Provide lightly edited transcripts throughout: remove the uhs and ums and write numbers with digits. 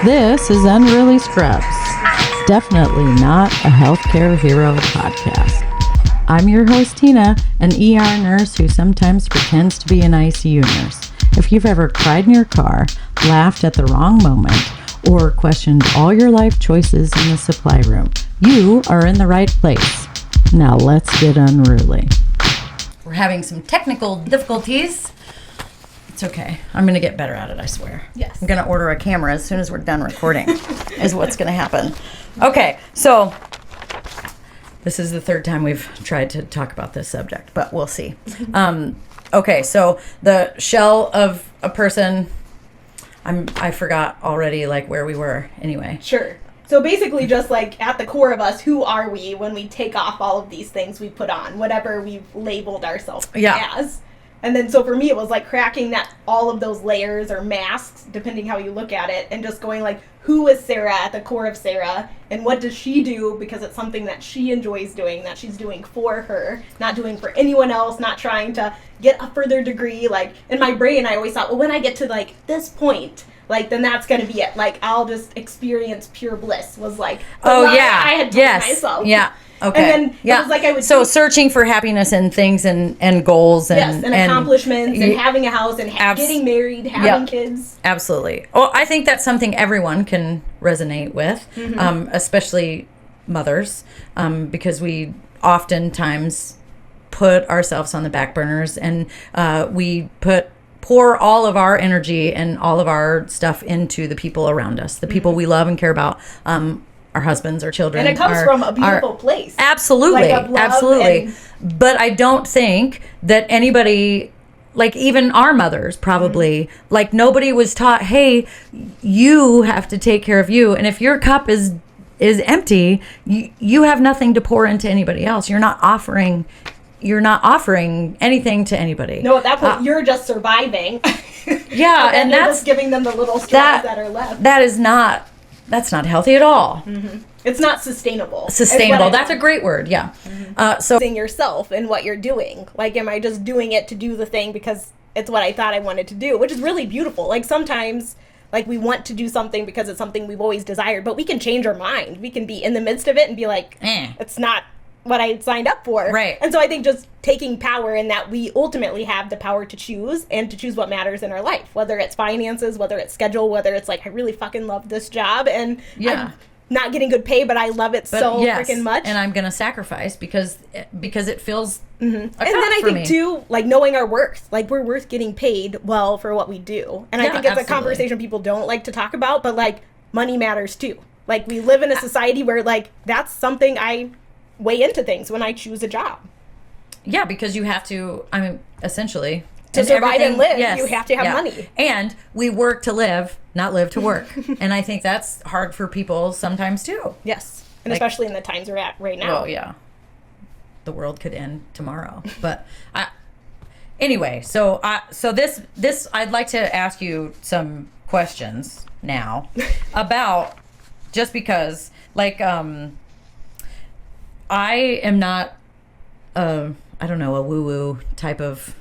This is Unruly Scrubs. Definitely not a healthcare hero podcast. I'm your host, Tina, an ER nurse who sometimes pretends to be an ICU nurse. If you've ever cried in your car, laughed at the wrong moment, or questioned all your life choices in the supply room, you are in the right place. Now let's get unruly. We're having some technical difficulties. It's okay. I'm going to get better at it, I swear. Yes. I'm going to order a camera as soon as we're done recording is what's going to happen. Okay, so this is the third time we've tried to talk about this subject, but we'll see. Okay, so the shell of a person, I forgot already like where we were anyway. Sure. So basically just like at the core of us, who are we when we take off all of these things we put on, whatever we've labeled ourselves as. And then so for me it was like cracking that all of those layers or masks, depending how you look at it, and just going like, who is Sarah at the core of Sarah, and what does she do because it's something that she enjoys doing, that she's doing for her, not doing for anyone else, not trying to get a further degree. Like in my brain I always thought, well, when I get to like this point, like then that's gonna be it, like I'll just experience pure bliss, was like the lie I had told myself. Okay. And then it was like I would searching for happiness and things and goals and accomplishments and having a house and getting married, having kids. Absolutely. Well, I think that's something everyone can resonate with, especially mothers, because we oftentimes put ourselves on the back burners and we pour all of our energy and all of our stuff into the people around us, the people we love and care about. Our husbands, our children. And it comes from a beautiful place. Absolutely. Like, absolutely. But I don't think that anybody, like even our mothers probably, like nobody was taught, hey, you have to take care of you. And if your cup is empty, you have nothing to pour into anybody else. You're not offering anything to anybody. No, at that point, you're just surviving. Yeah. and that's just giving them the little straws that are left. That's not healthy at all. It's not sustainable. That's a great word. Yeah. So seeing yourself and what you're doing. Like, am I just doing it to do the thing because it's what I thought I wanted to do, which is really beautiful. Like sometimes, like we want to do something because it's something we've always desired, but we can change our mind. We can be in the midst of it and be like, it's not what I signed up for. Right. And so I think just taking power in that we ultimately have the power to choose and to choose what matters in our life, whether it's finances, whether it's schedule, whether it's like, I really fucking love this job and I'm not getting good pay, but I love it freaking much. And I'm going to sacrifice because it feels and then I think too, like knowing our worth, like we're worth getting paid well for what we do. And I think it's a conversation people don't like to talk about, but like money matters too. Like we live in a society where like that's something I weigh into things when I choose a job. Yeah, because you have to, essentially to survive and live, you have to have money. And we work to live, not live to work. And I think that's hard for people sometimes too. Yes. And especially in the times we're at right now. Oh, yeah. The world could end tomorrow. But anyway, so this I'd like to ask you some questions now about, just because like I am not a woo-woo type of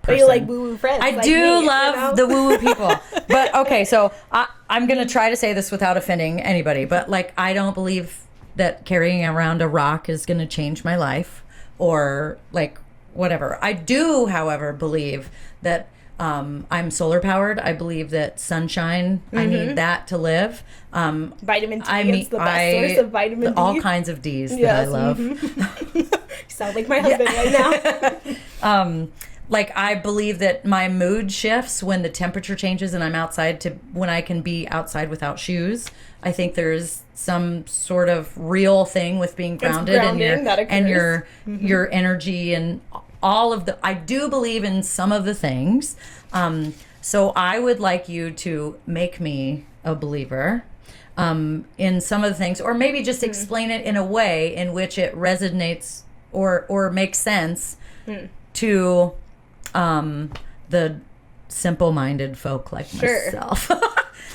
person. But you like woo-woo friends. I do love the woo-woo people. But okay, so I'm going to try to say this without offending anybody, but like I don't believe that carrying around a rock is going to change my life or like whatever. I do, however, believe that I'm solar powered. I believe that sunshine, I need that to live. Vitamin D is the best source of vitamin D. All kinds of Ds that I love. You sound like my husband right now. Like I believe that my mood shifts when the temperature changes and I'm outside to when I can be outside without shoes. I think there's some sort of real thing with being grounded and your energy and all of the, I do believe in some of the things. So I would like you to make me a believer in some of the things, or maybe just explain it in a way in which it resonates or makes sense to the simple-minded folk like myself.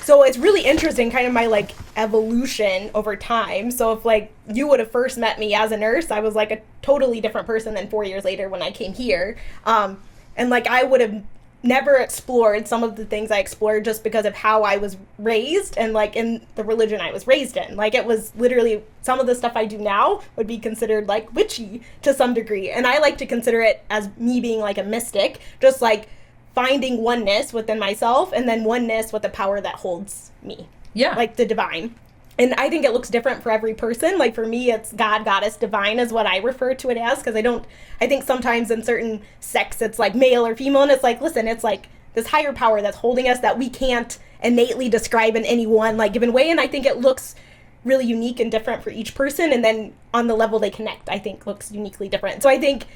So it's really interesting, kind of my like evolution over time. So if like you would have first met me as a nurse, I was like a totally different person than 4 years later when I came here. And like I would have never explored some of the things I explored just because of how I was raised and like in the religion I was raised in. Like it was literally some of the stuff I do now would be considered like witchy to some degree. And I like to consider it as me being like a mystic, just like finding oneness within myself and then oneness with the power that holds me. Yeah. Like the divine. And I think it looks different for every person. Like for me, it's God, goddess, divine is what I refer to it as. Because I think sometimes in certain sects, it's like male or female. And it's like, listen, it's like this higher power that's holding us that we can't innately describe in any one like given way. And I think it looks really unique and different for each person. And then on the level they connect, I think looks uniquely different. So I think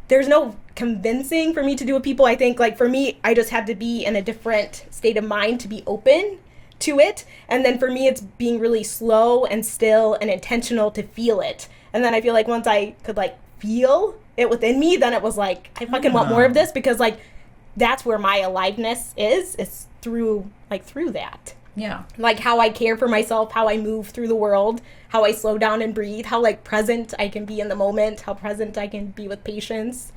there's no convincing for me to do with people. I think like for me, I just had to be in a different state of mind to be open to it. And then for me, it's being really slow and still and intentional to feel it. And then I feel like once I could like feel it within me, then it was like, I fucking want more of this, because like that's where my aliveness is through that. Yeah. Like how I care for myself, how I move through the world, how I slow down and breathe, how like present I can be in the moment, how present I can be with patience,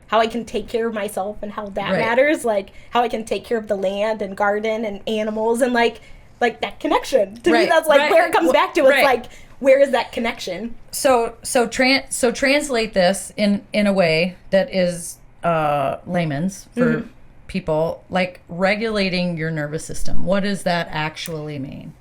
how I can take care of myself and how that matters, like how I can take care of the land and garden and animals and like that connection. To me, that's like where it comes back to. It's like, where is that connection? So translate this in a way that is layman's for people, like regulating your nervous system. What does that actually mean?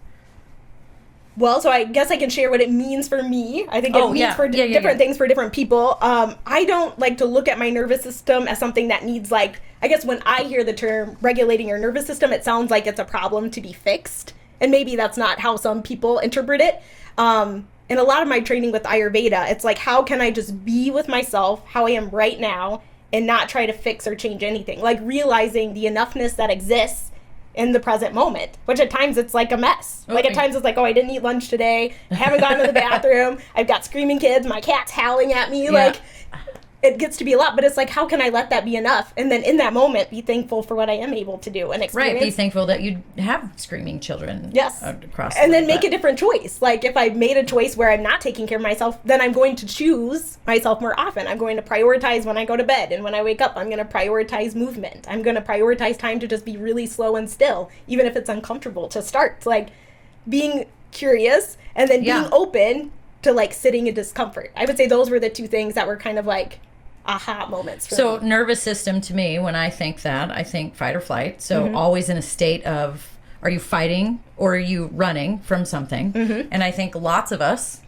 Well, so I guess I can share what it means for me. I think it means for different things for different people. I don't like to look at my nervous system as something that needs like, I guess when I hear the term regulating your nervous system, it sounds like it's a problem to be fixed. And maybe that's not how some people interpret it. In a lot of my training with Ayurveda, it's like, how can I just be with myself, how I am right now, and not try to fix or change anything? Like realizing the enoughness that exists in the present moment, which at times it's like a mess. Okay. Like at times it's like, oh, I didn't eat lunch today. I haven't gone to the bathroom. I've got screaming kids. My cat's howling at me. Yeah. Like it gets to be a lot, but it's like, how can I let that be enough? And then in that moment, be thankful for what I am able to do and experience. Right. Be thankful that you have screaming children. Yes. Across and then make a different choice. Like if I made a choice where I'm not taking care of myself, then I'm going to choose myself more often. I'm going to prioritize when I go to bed. And when I wake up, I'm going to prioritize movement. I'm going to prioritize time to just be really slow and still, even if it's uncomfortable to start. Like being curious and then being open to like sitting in discomfort. I would say those were the two things that were kind of like aha moments for me. Nervous system to me, when I think that, I think fight or flight. So always in a state of, are you fighting or are you running from something? And I think lots of us,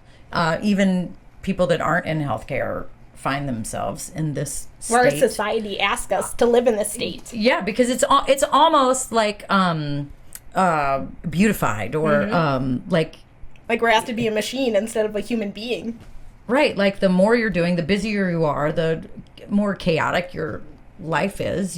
even people that aren't in healthcare, find themselves in this state. Where society asks us to live in this state. Yeah, because it's almost like beautified or like we're asked to be a machine instead of a human being. Right, like the more you're doing, the busier you are, the more chaotic your life is.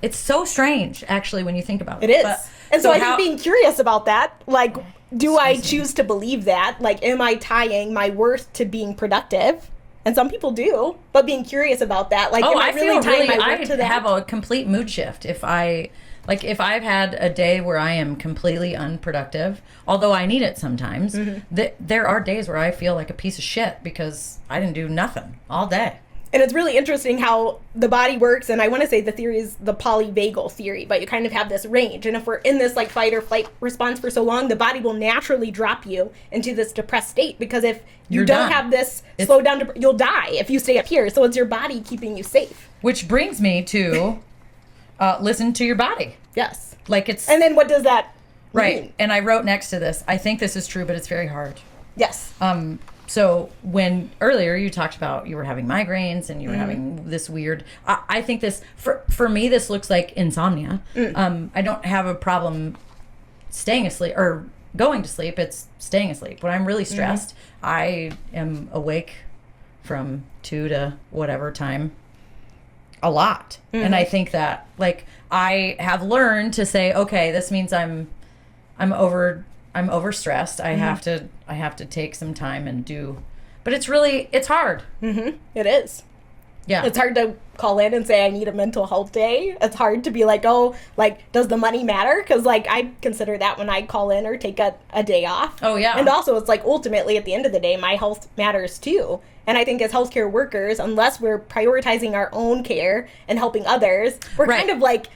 It's so strange, actually, when you think about it. It is. And so I think being curious about that, like, do I choose to believe that? Like, am I tying my worth to being productive? And some people do, but being curious about that, like, am I really tying my worth to that? I have a complete mood shift if I've had a day where I am completely unproductive, although I need it sometimes, there are days where I feel like a piece of shit because I didn't do nothing all day. And it's really interesting how the body works, and I want to say the theory is the polyvagal theory, but you kind of have this range. And if we're in this like fight or flight response for so long, the body will naturally drop you into this depressed state, because if you don't have this slow down, you'll die if you stay up here. So it's your body keeping you safe. Which brings me to... listen to your body. Yes. Like it's... And then what does that mean? And I wrote next to this, I think this is true, but it's very hard. Yes. So when earlier you talked about you were having migraines and you were having this weird... I think this, for me, this looks like insomnia. I don't have a problem staying asleep or going to sleep. It's staying asleep. When I'm really stressed, I am awake from 2 to whatever time. A lot. And I think that like I have learned to say, okay, this means I'm overstressed. I have to take some time and do, but it's hard. It is. Yeah. It's hard to call in and say I need a mental health day. It's hard to be like, oh, like, does the money matter? Because, like, I consider that when I call in or take a day off. Oh, yeah. And also, it's like, ultimately, at the end of the day, my health matters too. And I think as healthcare workers, unless we're prioritizing our own care and helping others, we're kind of like,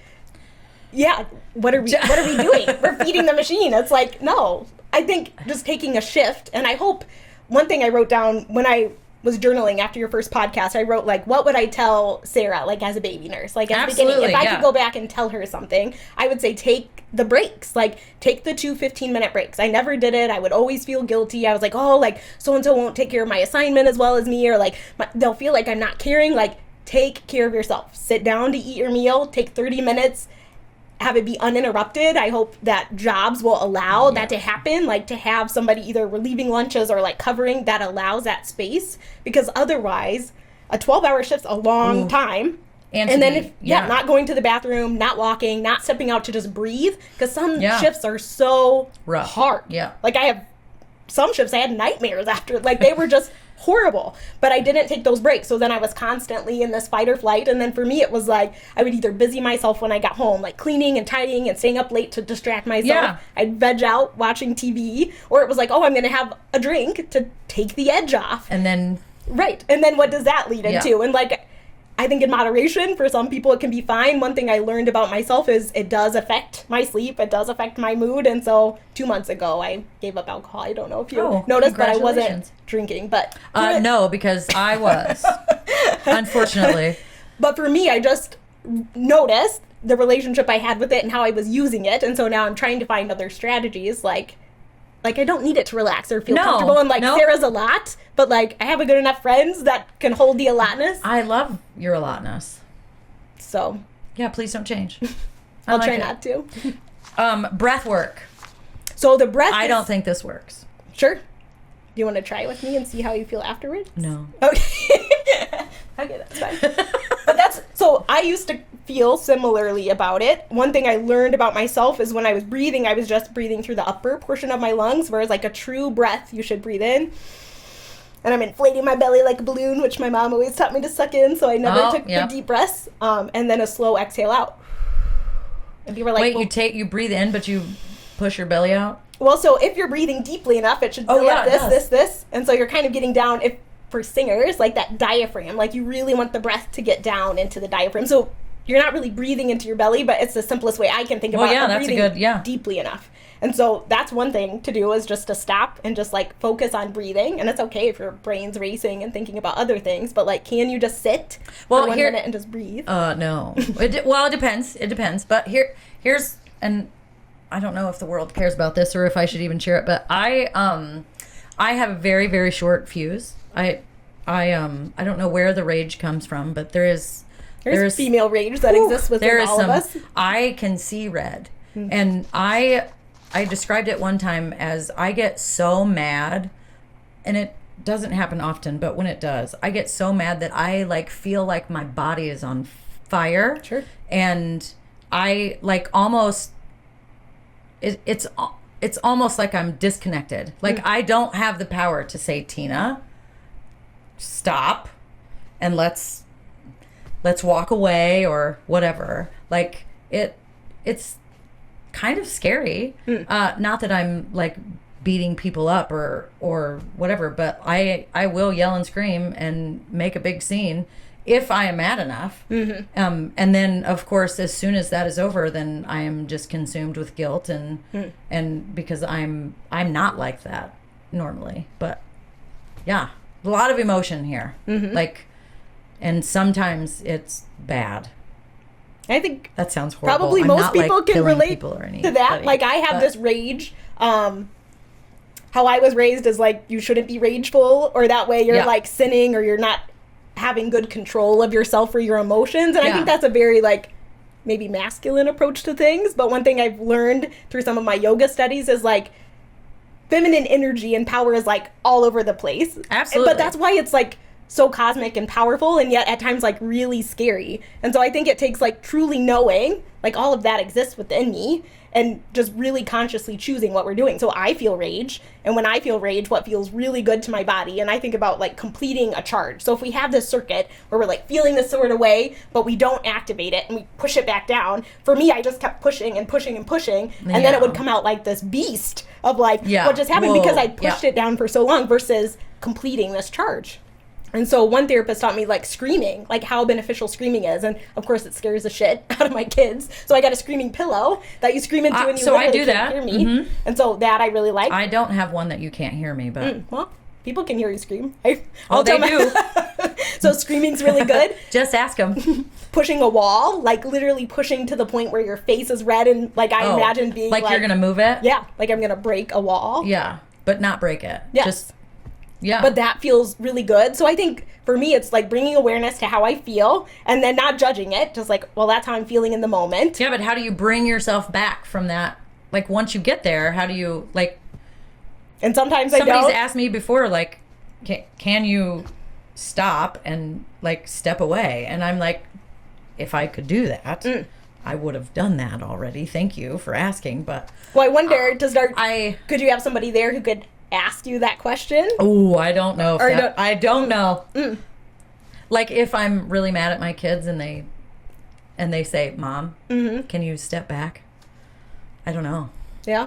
yeah, what are we doing? We're feeding the machine. It's like, no. I think just taking a shift, and I hope, one thing I wrote down when I was journaling after your first podcast, I wrote, like, what would I tell Sarah, like, as a baby nurse? Like, at the beginning, if I could go back and tell her something, I would say take the breaks. Like, take the 2 15-minute breaks. I never did it. I would always feel guilty. I was like, oh, like, so-and-so won't take care of my assignment as well as me, or, like, they'll feel like I'm not caring. Like, take care of yourself. Sit down to eat your meal. Take 30 minutes. Have it be uninterrupted. I hope that jobs will allow that to happen, like to have somebody either relieving lunches or like covering that allows that space, because otherwise a 12-hour shift's a long time. And then if not going to the bathroom, not walking, not stepping out to just breathe, because some shifts are so rough, hard. Yeah. Like I have some shifts I had nightmares after, like they were just horrible, but I didn't take those breaks. So then I was constantly in this fight or flight. And then for me, it was like, I would either busy myself when I got home, like cleaning and tidying and staying up late to distract myself. Yeah. I'd veg out watching TV, or it was like, oh, I'm going to have a drink to take the edge off. And then. Right. And then what does that lead into? And like, I think in moderation, for some people, it can be fine. One thing I learned about myself is it does affect my sleep. It does affect my mood. And so 2 months ago, I gave up alcohol. I don't know if you noticed, but I wasn't drinking. But no, because I was, unfortunately. But for me, I just noticed the relationship I had with it and how I was using it. And so now I'm trying to find other strategies, like I don't need it to relax or feel comfortable. And Sarah's a lot, but like I have a good enough friends that can hold the allotness. I love your allotness. So yeah, please don't change. I'll try not to. Breath work. So the breath. I don't think this works. Sure. Do you want to try it with me and see how you feel afterwards? No. Okay. Okay, that's fine. But so I used to feel similarly about it. One thing I learned about myself is when I was breathing, I was just breathing through the upper portion of my lungs, whereas like a true breath, you should breathe in. And I'm inflating my belly like a balloon, which my mom always taught me to suck in, so I never took the deep breaths. And then a slow exhale out. And people were like, wait, you breathe in, but you push your belly out? Well, so if you're breathing deeply enough, it should feel like this. And so you're kind of getting down, for singers, like that diaphragm, like you really want the breath to get down into the diaphragm. So you're not really breathing into your belly, but it's the simplest way I can think about breathing deeply enough. And so that's one thing to do, is just to stop and just like focus on breathing. And it's okay if your brain's racing and thinking about other things, but like, can you just sit for 1 minute and just breathe? No. It depends. It depends. But here's, and I don't know if the world cares about this or if I should even share it, but I have a very, very short fuse. I don't know where the rage comes from, but there's female rage that exists within all of us. I can see red. Mm-hmm. And I described it one time as I get so mad, and it doesn't happen often, but when it does, I get so mad that I like feel like my body is on fire. Sure. And I like almost it's almost like I'm disconnected. Like I don't have the power to say, Tina, stop and let's walk away or whatever. Like it's kind of scary. Not that I'm like beating people up or whatever, but I will yell and scream and make a big scene if I am mad enough. Mm-hmm. And then of course, as soon as that is over, then I am just consumed with guilt and because I'm not like that normally. But yeah, a lot of emotion here. Mm-hmm. Like, and sometimes it's bad. I think that sounds horrible. Probably most people can relate to that. Like I have this rage. How I was raised is like, you shouldn't be rageful, or that way you're like sinning, or you're not having good control of yourself or your emotions. And I think that's a very like maybe masculine approach to things. But one thing I've learned through some of my yoga studies is like feminine energy and power is like all over the place. Absolutely. But that's why it's like so cosmic and powerful, and yet at times like really scary. And so I think it takes like truly knowing like all of that exists within me, and just really consciously choosing what we're doing. So I feel rage, and when I feel rage, what feels really good to my body, and I think about like completing a charge. So if we have this circuit where we're like feeling this sort of way, but we don't activate it and we push it back down, for me, I just kept pushing and pushing and pushing, and then it would come out like this beast of like what just happened because I pushed it down for so long versus completing this charge. And so one therapist taught me like screaming, like how beneficial screaming is. And of course it scares the shit out of my kids. So I got a screaming pillow that you scream into when you literally can't hear me. Mm-hmm. And so that I really like. I don't have one that you can't hear me, but... Well, people can hear you scream. They do. So screaming's really good. Just ask them. Pushing a wall, like literally pushing to the point where your face is red and like I imagine being like... you're going to move it? Yeah, like I'm going to break a wall. Yeah, but not break it. Yeah. Just... Yeah. But that feels really good. So I think for me, it's like bringing awareness to how I feel and then not judging it. Just like, well, that's how I'm feeling in the moment. Yeah, but how do you bring yourself back from that? Like, once you get there, how do you, like... And sometimes somebody's asked me before, like, can you stop and, like, step away? And I'm like, if I could do that, I would have done that already. Thank you for asking, but... Well, I wonder, could you have somebody there who could ask you that question? Oh, I don't know. I don't know. Like if I'm really mad at my kids and they say, "Mom, can you step back?" I don't know. Yeah.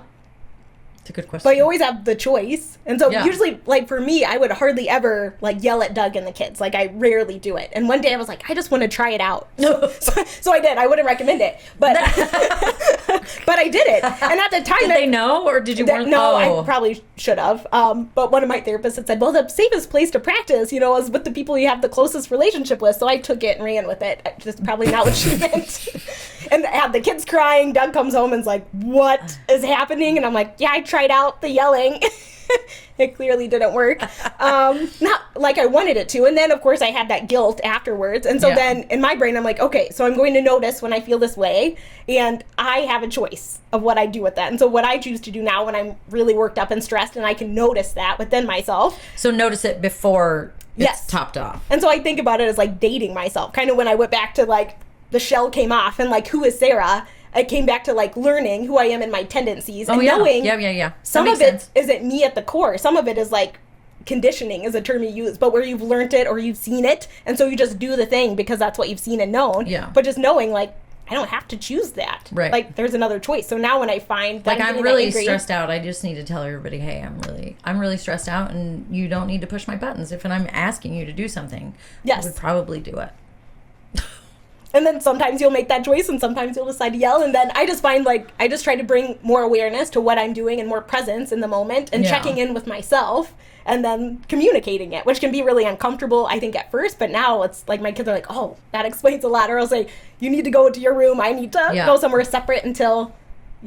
It's a good question. But you always have the choice. And so usually, like for me, I would hardly ever like yell at Doug and the kids. Like I rarely do it. And one day I was like, I just want to try it out. So I did. I wouldn't recommend it. But but I did it. And at the time... Did they know or did you want... No, I probably should have. But one of my therapists had said, well, the safest place to practice, is with the people you have the closest relationship with. So I took it and ran with it. Just probably not what she meant. And had the kids crying. Doug comes home and's like, what is happening? And I'm like, yeah, I tried out the yelling. It clearly didn't work. Not like I wanted it to. And then, of course, I had that guilt afterwards. And so then in my brain, I'm like, okay, so I'm going to notice when I feel this way. And I have a choice of what I do with that. And so what I choose to do now when I'm really worked up and stressed, and I can notice that within myself. So notice it before it's topped off. And so I think about it as like dating myself. Kind of when I went back to like the shell came off and like, who is Sarah? I came back to like learning who I am and my tendencies and knowing some of it isn't me at the core. Some of it is like conditioning is a term you use, but where you've learned it or you've seen it. And so you just do the thing because that's what you've seen and known. Yeah. But just knowing like, I don't have to choose that. Right. Like there's another choice. So now when I find that I'm really stressed out, I just need to tell everybody, hey, I'm really stressed out and you don't need to push my buttons. If I'm asking you to do something, I would probably do it. And then sometimes you'll make that choice and sometimes you'll decide to yell. And then I just find like, I just try to bring more awareness to what I'm doing and more presence in the moment and checking in with myself and then communicating it, which can be really uncomfortable, I think, at first. But now it's like my kids are like, oh, that explains a lot. Or I'll say, you need to go to your room. I need to go somewhere separate until,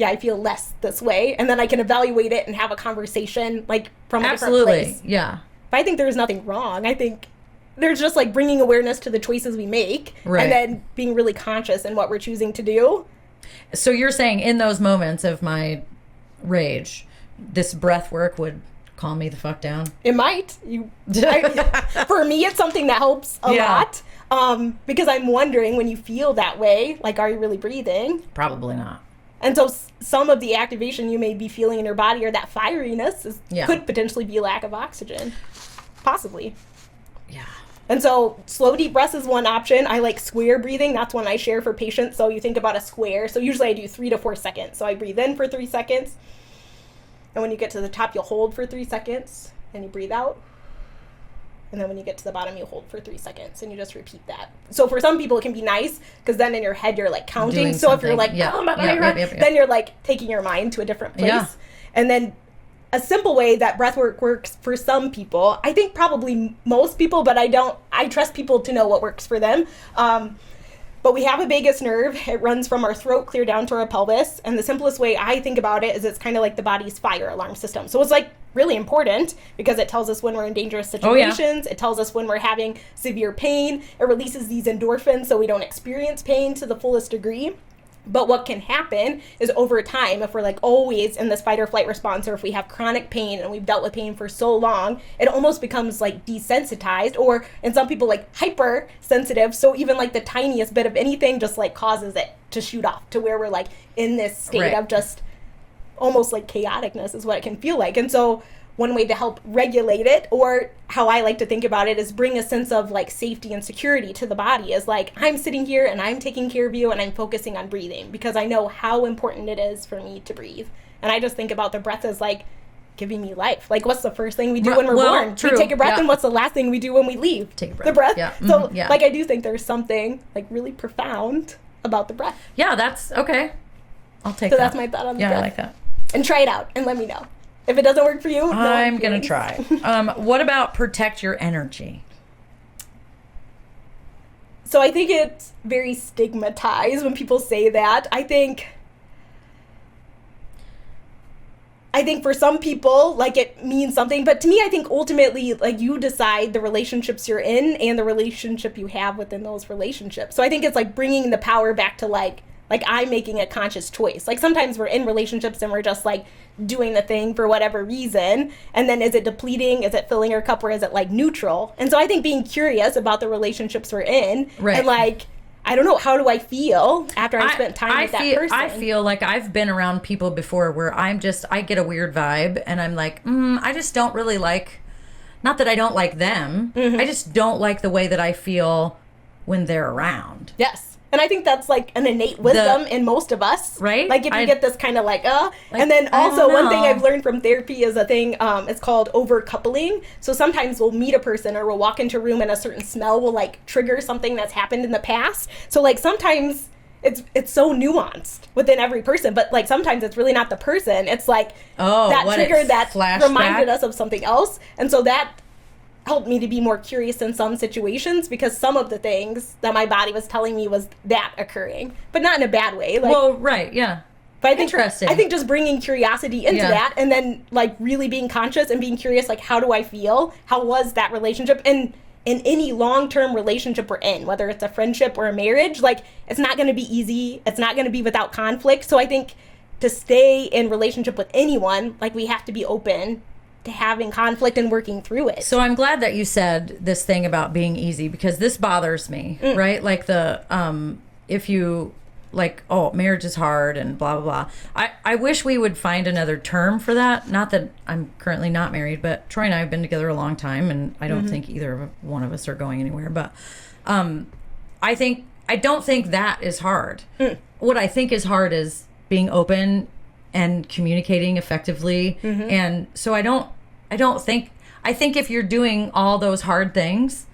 I feel less this way. And then I can evaluate it and have a conversation like from a different place. Yeah. But I think there's nothing wrong. I think there's just like bringing awareness to the choices we make and then being really conscious in what we're choosing to do. So you're saying in those moments of my rage, this breath work would calm me the fuck down? It might. For me, it's something that helps a lot. Because I'm wondering when you feel that way, like, are you really breathing? Probably not. And so some of the activation you may be feeling in your body or that fieriness could potentially be a lack of oxygen. Possibly. Yeah. And so slow, deep breaths is one option. I like square breathing. That's one I share for patients. So you think about a square. So usually I do 3 to 4 seconds. So I breathe in for 3 seconds. And when you get to the top, you'll hold for 3 seconds. And you breathe out. And then when you get to the bottom, you hold for 3 seconds. And you just repeat that. So for some people, it can be nice. Because then in your head, you're like counting. So if you're like, then you're like taking your mind to a different place. Yeah. And then a simple way that breath work works for some people, I think probably most people, but I trust people to know what works for them. But we have a vagus nerve. It runs from our throat clear down to our pelvis. And the simplest way I think about it is it's kind of like the body's fire alarm system. So it's like really important because it tells us when we're in dangerous situations. It tells us when we're having severe pain. It releases these endorphins so we don't experience pain to the fullest degree. But what can happen is over time, if we're like always in this fight or flight response, or if we have chronic pain and we've dealt with pain for so long, it almost becomes like desensitized, or in some people like hypersensitive. So even like the tiniest bit of anything just like causes it to shoot off to where we're like in this state of just almost like chaoticness is what it can feel like. And so one way to help regulate it, or how I like to think about it, is bring a sense of like safety and security to the body. Is like, I'm sitting here and I'm taking care of you and I'm focusing on breathing because I know how important it is for me to breathe. And I just think about the breath as like giving me life. Like, what's the first thing we do when we're born? True. We take a breath, and what's the last thing we do when we leave? Take a breath. The breath. Yeah. So like, I do think there's something like really profound about the breath. Yeah, that's okay. I'll take that. So that's my thought on the breath. Yeah, I like that. And try it out and let me know. If it doesn't work for you, I'm going to try. What about protect your energy? So I think it's very stigmatized when people say that. I think for some people, like, it means something. But to me, I think ultimately, like, you decide the relationships you're in and the relationship you have within those relationships. So I think it's like bringing the power back to like I'm making a conscious choice. Like, sometimes we're in relationships and we're just like doing the thing for whatever reason, and then is it depleting, is it filling our cup, or is it like neutral? And so I think being curious about the relationships we're in, and like, I don't know, how do I feel after I spent time with that person? I feel like I've been around people before where I get a weird vibe and I'm like, I just don't really like, not that I don't like them, I just don't like the way that I feel when they're around. Yes. And I think that's like an innate wisdom in most of us. Right? Like, if you get this kind of like, and then also one thing I've learned from therapy is a thing, it's called overcoupling. So sometimes we'll meet a person or we'll walk into a room and a certain smell will like trigger something that's happened in the past. So like sometimes it's so nuanced within every person, but like sometimes it's really not the person. It's like that trigger that reminded us of something else. And so that helped me to be more curious in some situations, because some of the things that my body was telling me was that occurring, but not in a bad way. Like, well, right, yeah. But I think, interesting. I think just bringing curiosity into that, and then like really being conscious and being curious, like, how do I feel? How was that relationship? And in any long-term relationship we're in, whether it's a friendship or a marriage, like, it's not going to be easy. It's not going to be without conflict. So I think to stay in relationship with anyone, like, we have to be open to having conflict and working through it. So I'm glad that you said this thing about being easy, because this bothers me, right? Like if you like, oh, marriage is hard and blah, blah, blah. I wish we would find another term for that. Not that I'm currently not married, but Troy and I have been together a long time, and I don't think either one of us are going anywhere. But I don't think that is hard. What I think is hard is being open and communicating effectively. And so I think if you're doing all those hard things,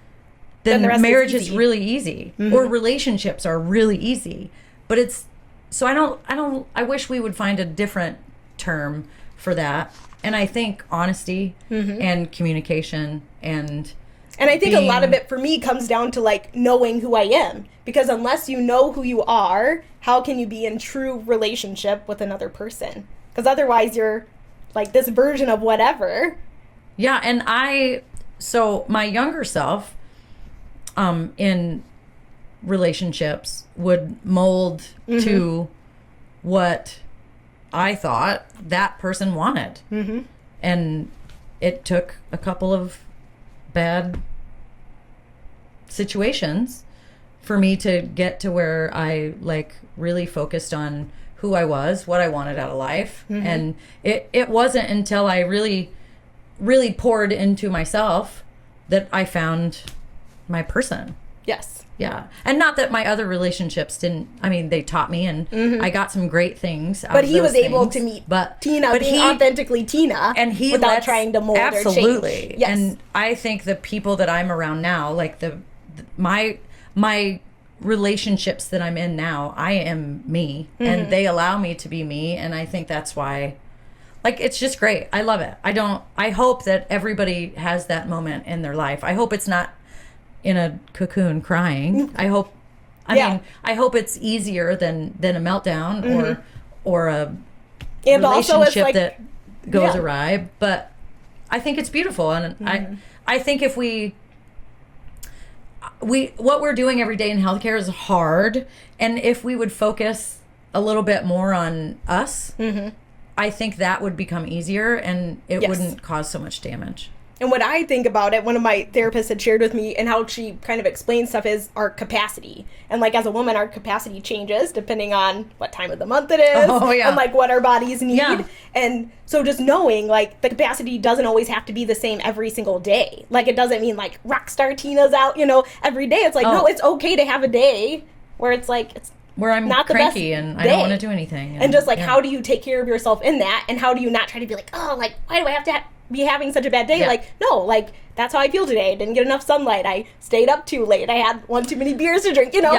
then marriage is really easy, or relationships are really easy. But I wish we would find a different term for that. And I think honesty and communication and I think a lot of it for me comes down to like knowing who I am, because unless you know who you are, how can you be in true relationship with another person? Because otherwise you're like this version of whatever. Yeah. And so my younger self in relationships would mold to what I thought that person wanted. And it took a couple of bad situations for me to get to where I like really focused on who I was, what I wanted out of life. And it wasn't until I really poured into myself that I found my person. Yes. Yeah. And not that my other relationships didn't, I mean, they taught me, and I got some great things out but of he those was able things. to meet but Tina, being authentically Tina, and he without trying to mold or change. Absolutely. Yes. And I think the people that I'm around now, like my relationships that I'm in now, I am me, and they allow me to be me. And I think that's why, like, it's just great. I love it. I hope that everybody has that moment in their life. I hope it's not in a cocoon crying. I hope, I mean, I hope it's easier than a meltdown or a and relationship also it's like, that goes awry. But I think it's beautiful. And I think if we what we're doing every day in healthcare is hard. And if we would focus a little bit more on us, I think that would become easier and it wouldn't cause so much damage. And what I think about it, one of my therapists had shared with me and how she kind of explains stuff is our capacity. And like as a woman, our capacity changes depending on what time of the month it is and like what our bodies need. Yeah. And so just knowing like the capacity doesn't always have to be the same every single day. Like it doesn't mean like rock star Tina's out, you know, every day. It's like, no, it's okay to have a day where it's like, it's where I'm not cranky and I don't want to do anything. And just like, how do you take care of yourself in that? And how do you not try to be like, oh, like, why do I have to be having such a bad day? Yeah. Like, no, like, that's how I feel today. I didn't get enough sunlight. I stayed up too late. I had one too many beers to drink, you know?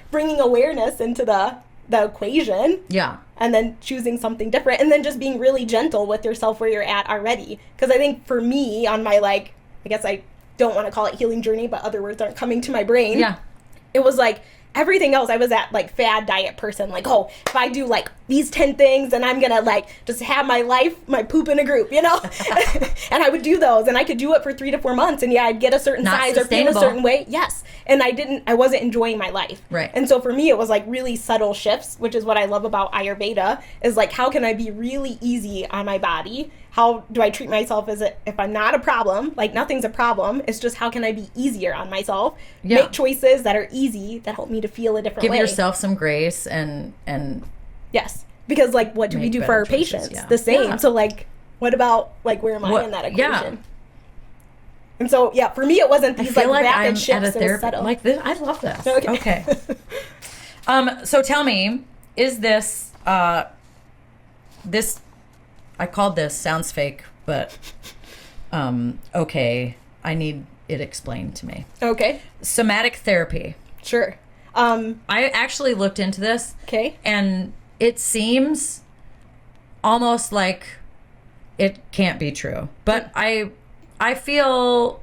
Bringing awareness into the equation. Yeah. And then choosing something different. And then just being really gentle with yourself where you're at already. Because I think for me, on my, like, I guess I don't want to call it healing journey, but other words aren't coming to my brain. Yeah. It was like, everything else, I was that, like, fad diet person. Like, oh, if I do, like, these 10 things, then I'm gonna, like, just have my life, my poop in a group, you know? And I would do those, and I could do it for 3 to 4 months, and yeah, I'd get a certain size or feel a certain way. Yes. And I wasn't enjoying my life. Right. And so for me, it was, like, really subtle shifts, which is what I love about Ayurveda, is, like, how can I be really easy on my body? How do I treat myself as if I'm not a problem? Like, nothing's a problem. It's just how can I be easier on myself? Yeah. Make choices that are easy that help me to feel a different way. Give yourself some grace and yes. Because, like, what do we do for our patients? Yeah. The same. Yeah. So, like, what about, like, where am I in that equation? Yeah. And so, yeah, for me, it wasn't these, like rapid shifts. It was subtle. Like this. I love this. Okay. So tell me, is this, I called this, sounds fake, but okay, I need it explained to me. Okay. Somatic therapy. Sure. I actually looked into this. Okay. And it seems almost like it can't be true. But I feel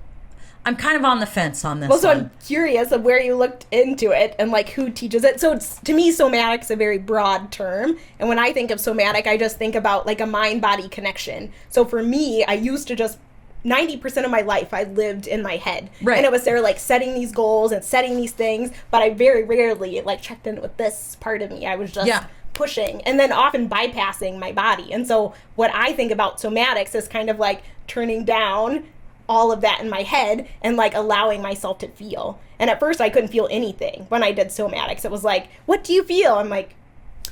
I'm kind of on the fence on this. Well, so I'm curious of where you looked into it and like who teaches it. So it's, to me, somatic's a very broad term. And when I think of somatic, I just think about like a mind-body connection. So for me, I used to just 90% of my life I lived in my head. Right. And it was there like setting these goals and setting these things, but I very rarely like checked in with this part of me. I was just pushing and then often bypassing my body. And so what I think about somatics is kind of like turning down all of that in my head and like allowing myself to feel. And at first I couldn't feel anything when I did somatics. It was like, what do you feel? I'm like,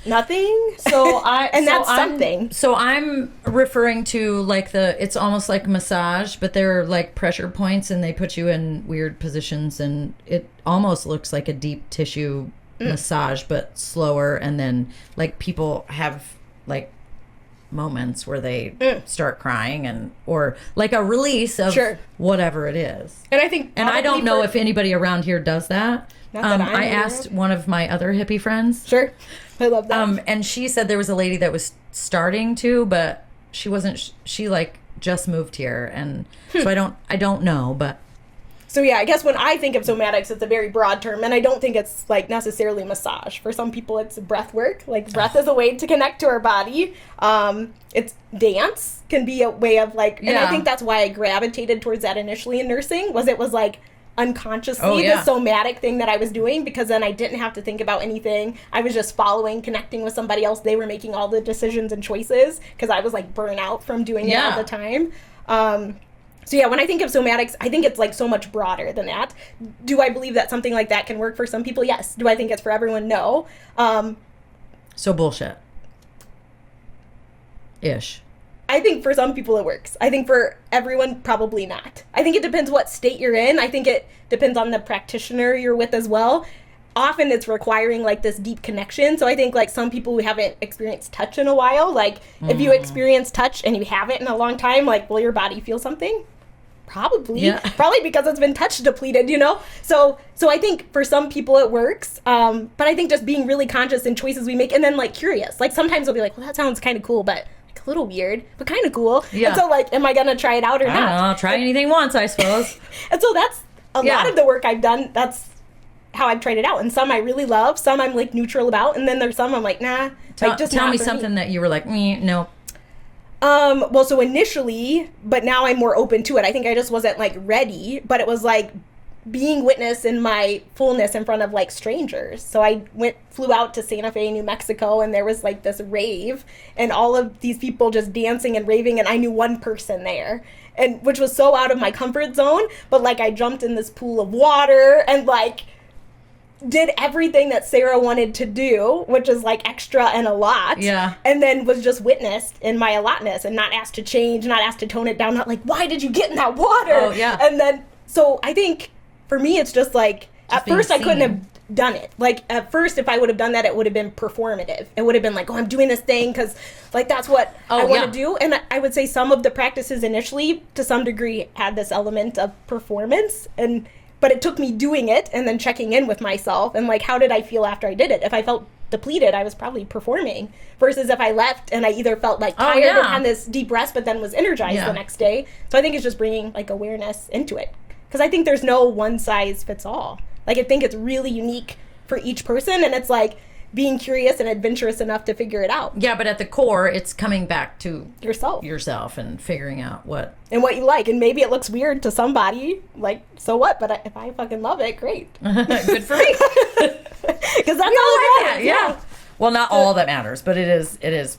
nothing. So that's something. So I'm referring to like it's almost like massage, but they're like pressure points and they put you in weird positions and it almost looks like a deep tissue massage, but slower. And then like people have like moments where they start crying or like a release of whatever it is. And I think, and I don't know if anybody around here does that. I asked one of my other hippie friends. Sure. I love that. And she said there was a lady that was starting to, but she wasn't, she like just moved here. And so I don't know, but. So yeah, I guess when I think of somatics, it's a very broad term, and I don't think it's like necessarily massage. For some people, it's breath work. Like breath is a way to connect to our body. It's dance can be a way of like, and I think that's why I gravitated towards that initially in nursing. It was like unconsciously the somatic thing that I was doing, because then I didn't have to think about anything. I was just following, connecting with somebody else. They were making all the decisions and choices because I was like burnt out from doing it all the time. So yeah, when I think of somatics, I think it's like so much broader than that. Do I believe that something like that can work for some people? Yes. Do I think it's for everyone? No. So bullshit. Ish. I think for some people it works. I think for everyone, probably not. I think it depends what state you're in. I think it depends on the practitioner you're with as well. Often it's requiring like this deep connection. So I think like some people who haven't experienced touch in a while, like if you experience touch and you haven't in a long time, like will your body feel something? Probably. Yeah. Probably because it's been touch depleted, you know? So I think for some people it works. But I think just being really conscious in choices we make and then like curious. Like sometimes I'll be like, well, that sounds kind of cool, but like a little weird, but kind of cool. Yeah. And so like, am I going to try it out or not? I don't know. I'll try anything once, I suppose. And so that's a lot of the work I've done. That's how I've tried it out. And some I really love, some I'm like neutral about. And then there's some I'm like, nah. Tell me something that you were like, no. Well, so initially, but now I'm more open to it. I think I just wasn't like ready, but it was like being witness in my fullness in front of like strangers. So I flew out to Santa Fe, New Mexico, and there was like this rave and all of these people just dancing and raving, and I knew one person there, and which was so out of my comfort zone. But like I jumped in this pool of water and like did everything that Sarah wanted to do, which is like extra and a lot. Yeah. And then was just witnessed in my allotness and not asked to change, not asked to tone it down, not like, why did you get in that water? Oh, yeah. And then, so I think for me, it's just like, just at first being I couldn't seen. have done it. Like at first, if I would have done that, it would have been performative. It would have been like, oh, I'm doing this thing because like that's what I want to do. And I would say some of the practices initially, to some degree, had this element of performance, but it took me doing it and then checking in with myself and like, how did I feel after I did it? If I felt depleted, I was probably performing, versus if I left and I either felt like tired and had this deep rest, but then was energized the next day. So I think it's just bringing like awareness into it. Because I think there's no one size fits all. Like I think it's really unique for each person, and it's like being curious and adventurous enough to figure it out. Yeah, but at the core, it's coming back to yourself and figuring out what you like. And maybe it looks weird to somebody, like, so what? But if I fucking love it, great. Good for me. Because that's all that matters. Yeah. Well, not all that matters, but it is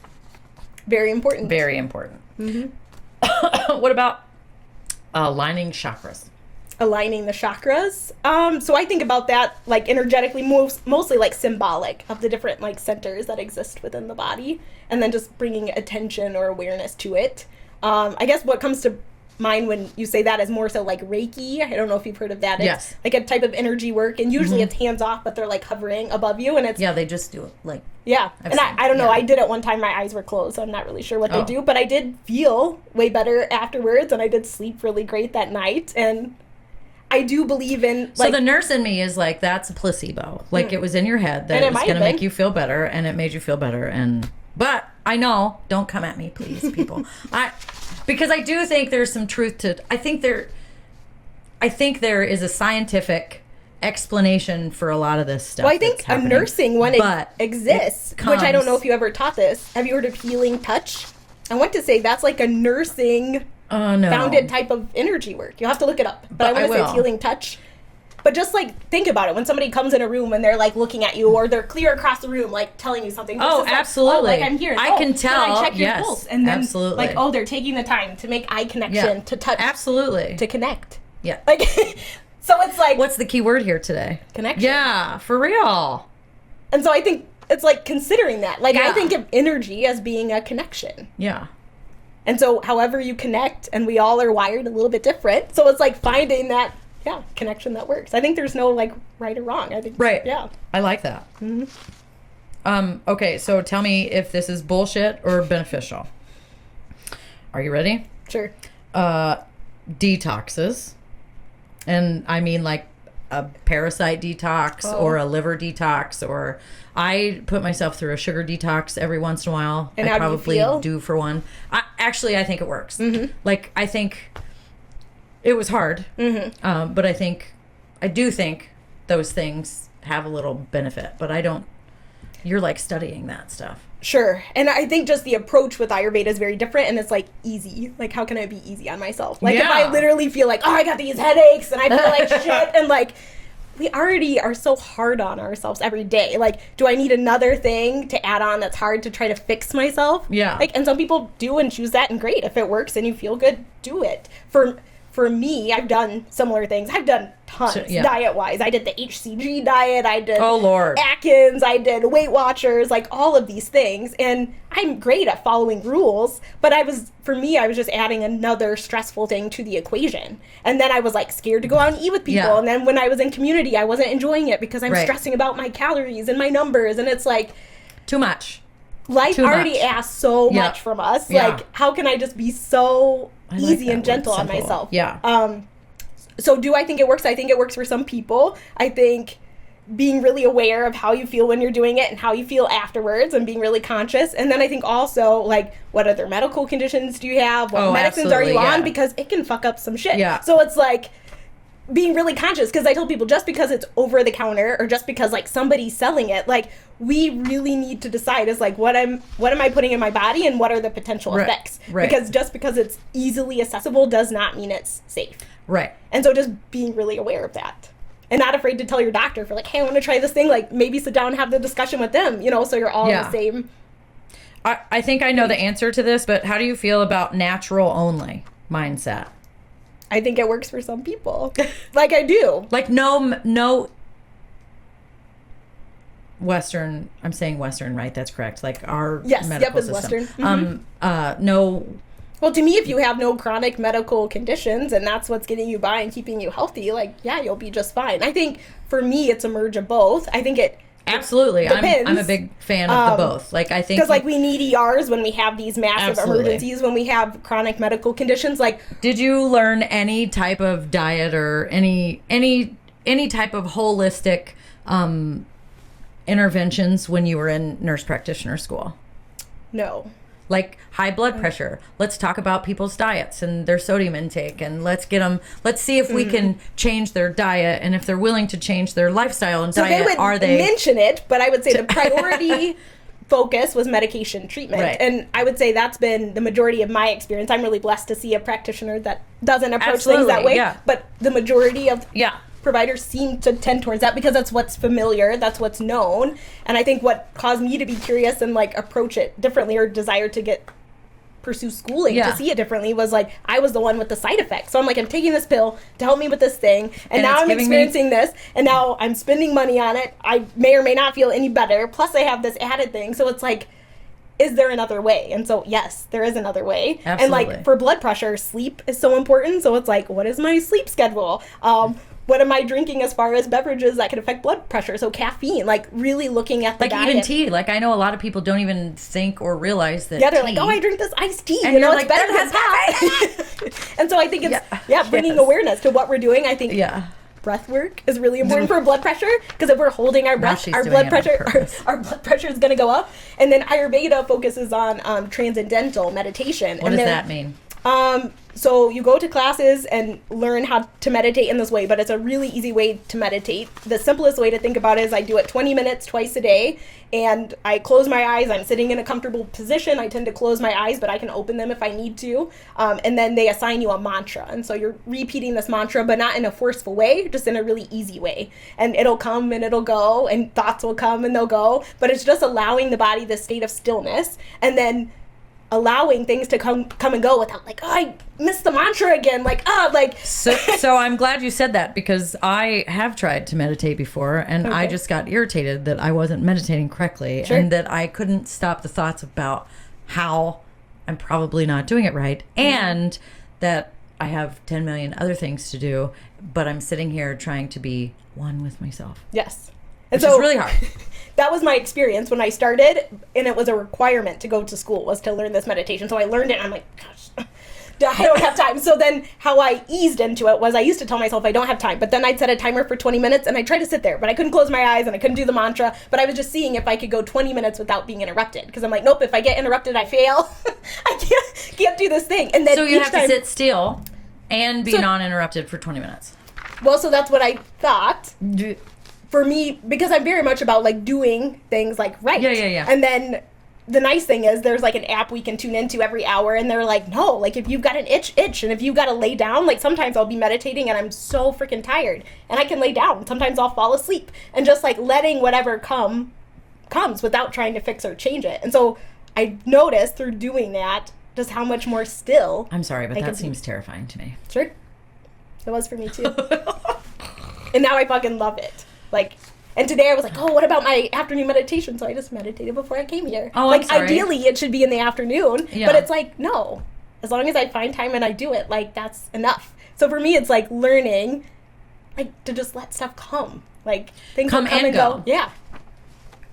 very important. Very important. Mm-hmm. What about aligning chakras? Aligning the chakras. So I think about that like energetically, mostly like symbolic of the different like centers that exist within the body, and then just bringing attention or awareness to it. I guess what comes to mind when you say that is more so like Reiki. I don't know if you've heard of that. It's yes. like a type of energy work, and usually it's hands off, but they're like hovering above you, and it's they just do it like and I don't know. I did it one time. My eyes were closed, so I'm not really sure what they do, but I did feel way better afterwards, and I did sleep really great that night. And I do believe in like, so the nurse in me is like, that's a placebo. Like it was in your head that it was going to make you feel better, and it made you feel better. But I know, don't come at me, please, people. Because I do think there's some truth to. I think there is a scientific explanation for a lot of this stuff. Well, I think a nursing one exists, which I don't know if you ever taught this. Have you heard of healing touch? I want to say that's like a nursing founded type of energy work. You'll have to look it up. But I want to say it's healing touch. But just like think about it. When somebody comes in a room and they're like looking at you, or they're clear across the room, like telling you something. Absolutely. Like I'm here. I can tell. Can I check your pulse? And then absolutely. Like, they're taking the time to make eye connection, to touch. Absolutely. To connect. Yeah. Like, so it's like. What's the key word here today? Connection. Yeah, for real. And so I think it's like considering that. Like I think of energy as being a connection. Yeah. And so however you connect, and we all are wired a little bit different. So it's like finding that connection that works. I think there's no like right or wrong. I think yeah. I like that. Mm-hmm. Okay, so tell me if this is bullshit or beneficial. Are you ready? Sure. Detoxes. And I mean like a parasite detox or a liver detox, or I put myself through a sugar detox every once in a while. And I how probably do you feel? do for one. I think it works. Mm-hmm. Like I think it was hard, but I do think those things have a little benefit, but I don't. You're like studying that stuff. Sure. And I think just the approach with Ayurveda is very different, and it's like easy. Like, how can I be easy on myself? Like, if I literally feel like, oh, I got these headaches and I feel like shit, and like, we already are so hard on ourselves every day. Like, do I need another thing to add on that's hard to try to fix myself? Yeah. Like, and some people do and choose that, and great. If it works and you feel good, do it. For me, I've done similar things. I've done tons diet-wise. I did the HCG diet. I did Atkins. I did Weight Watchers, like all of these things. And I'm great at following rules. But I was just adding another stressful thing to the equation. And then I was like scared to go out and eat with people. Yeah. And then when I was in community, I wasn't enjoying it because I'm stressing about my calories and my numbers. And it's like... Too much. Life already asks so much from us. Yeah. Like, how can I just be so... easy and gentle on myself. Yeah. So do I think it works? I think it works for some people. I think being really aware of how you feel when you're doing it and how you feel afterwards, and being really conscious. And then I think also, like, what other medical conditions do you have? What medicines are you on? Because it can fuck up some shit. Yeah. So it's like being really conscious, because I tell people just because it's over the counter or just because like somebody's selling it, like we really need to decide is like what am I putting in my body and what are the potential effects. Because just because it's easily accessible does not mean it's safe. Right. And so just being really aware of that. And not afraid to tell your doctor for like, hey, I want to try this thing. Like maybe sit down and have the discussion with them, you know, so you're all the same. I think I know the answer to this, but how do you feel about natural only mindset? I think it works for some people. Like I do. Like no Western, I'm saying Western, right? That's correct. Like our medical system. Western. Mm-hmm. No. Well, to me, if you have no chronic medical conditions and that's what's getting you by and keeping you healthy, like, yeah, you'll be just fine. I think for me, it's a merge of both. I think it absolutely depends. I'm a big fan of the both. Like I think because like we need ERs when we have these massive emergencies, when we have chronic medical conditions. Like, did you learn any type of diet or any type of holistic interventions when you were in nurse practitioner school? No. Like high blood pressure. Let's talk about people's diets and their sodium intake, and let's see if we can change their diet, and if they're willing to change their lifestyle and diet. They mention it, but I would say the priority focus was medication treatment. Right. And I would say that's been the majority of my experience. I'm really blessed to see a practitioner that doesn't approach things that way. Yeah. But the majority of providers seem to tend towards that because that's what's familiar, that's what's known. And I think what caused me to be curious and like approach it differently or desire to pursue schooling to see it differently was like I was the one with the side effects. So I'm like, I'm taking this pill to help me with this thing, and now I'm experiencing this, and now I'm spending money on it. I may or may not feel any better. Plus I have this added thing. So it's like, is there another way? And so, yes, there is another way. Absolutely. And like for blood pressure, sleep is so important. So it's like, what is my sleep schedule? What am I drinking as far as beverages that could affect blood pressure? So caffeine, like really looking at the diet. Like even tea. Like I know a lot of people don't even think or realize that. Yeah, they're like, oh, I drink this iced tea. And you know, it's better than that. And so I think it's bringing awareness to what we're doing. I think breath work is really important for blood pressure, because if we're holding our breath, our blood pressure is going to go up. And then Ayurveda focuses on transcendental meditation. What does that mean? So you go to classes and learn how to meditate in this way, but it's a really easy way to meditate. The simplest way to think about it is I do it 20 minutes twice a day, and I close my eyes. I'm sitting in a comfortable position. I tend to close my eyes, but I can open them if I need to. And then they assign you a mantra. And so you're repeating this mantra, but not in a forceful way, just in a really easy way. And it'll come and it'll go, and thoughts will come and they'll go. But it's just allowing the body this state of stillness, and then allowing things to come and go without like, oh, I missed the mantra again. So I'm glad you said that, because I have tried to meditate before, and I just got irritated that I wasn't meditating correctly, and that I couldn't stop the thoughts about how I'm probably not doing it right, and that I have 10 million other things to do, but I'm sitting here trying to be one with myself. Yes. Which is really hard. That was my experience when I started, and it was a requirement to go to school, was to learn this meditation. So I learned it, and I'm like, gosh, I don't have time. So then how I eased into it was I used to tell myself I don't have time, but then I'd set a timer for 20 minutes, and I'd try to sit there, but I couldn't close my eyes, and I couldn't do the mantra, but I was just seeing if I could go 20 minutes without being interrupted, because I'm like, nope, if I get interrupted, I fail. I can't do this thing. And then so you have to sit still and be non-interrupted for 20 minutes. Well, so that's what I thought. For me, because I'm very much about like doing things like right. Yeah. And then the nice thing is there's like an app we can tune into every hour, and they're like, no, like if you've got an itch, and if you've got to lay down, like sometimes I'll be meditating and I'm so freaking tired and I can lay down. Sometimes I'll fall asleep, and just like letting whatever comes without trying to fix or change it. And so I noticed through doing that just how much more still. I'm sorry, but that seems terrifying to me. Sure. It was for me too. And now I fucking love it. Like, and today I was like, oh, what about my afternoon meditation? So I just meditated before I came here. Oh, like, I'm sorry. Ideally, it should be in the afternoon. Yeah. But it's like, no. As long as I find time and I do it, like, that's enough. So for me, it's like learning, like, to just let stuff come. Like, things come and go. Yeah.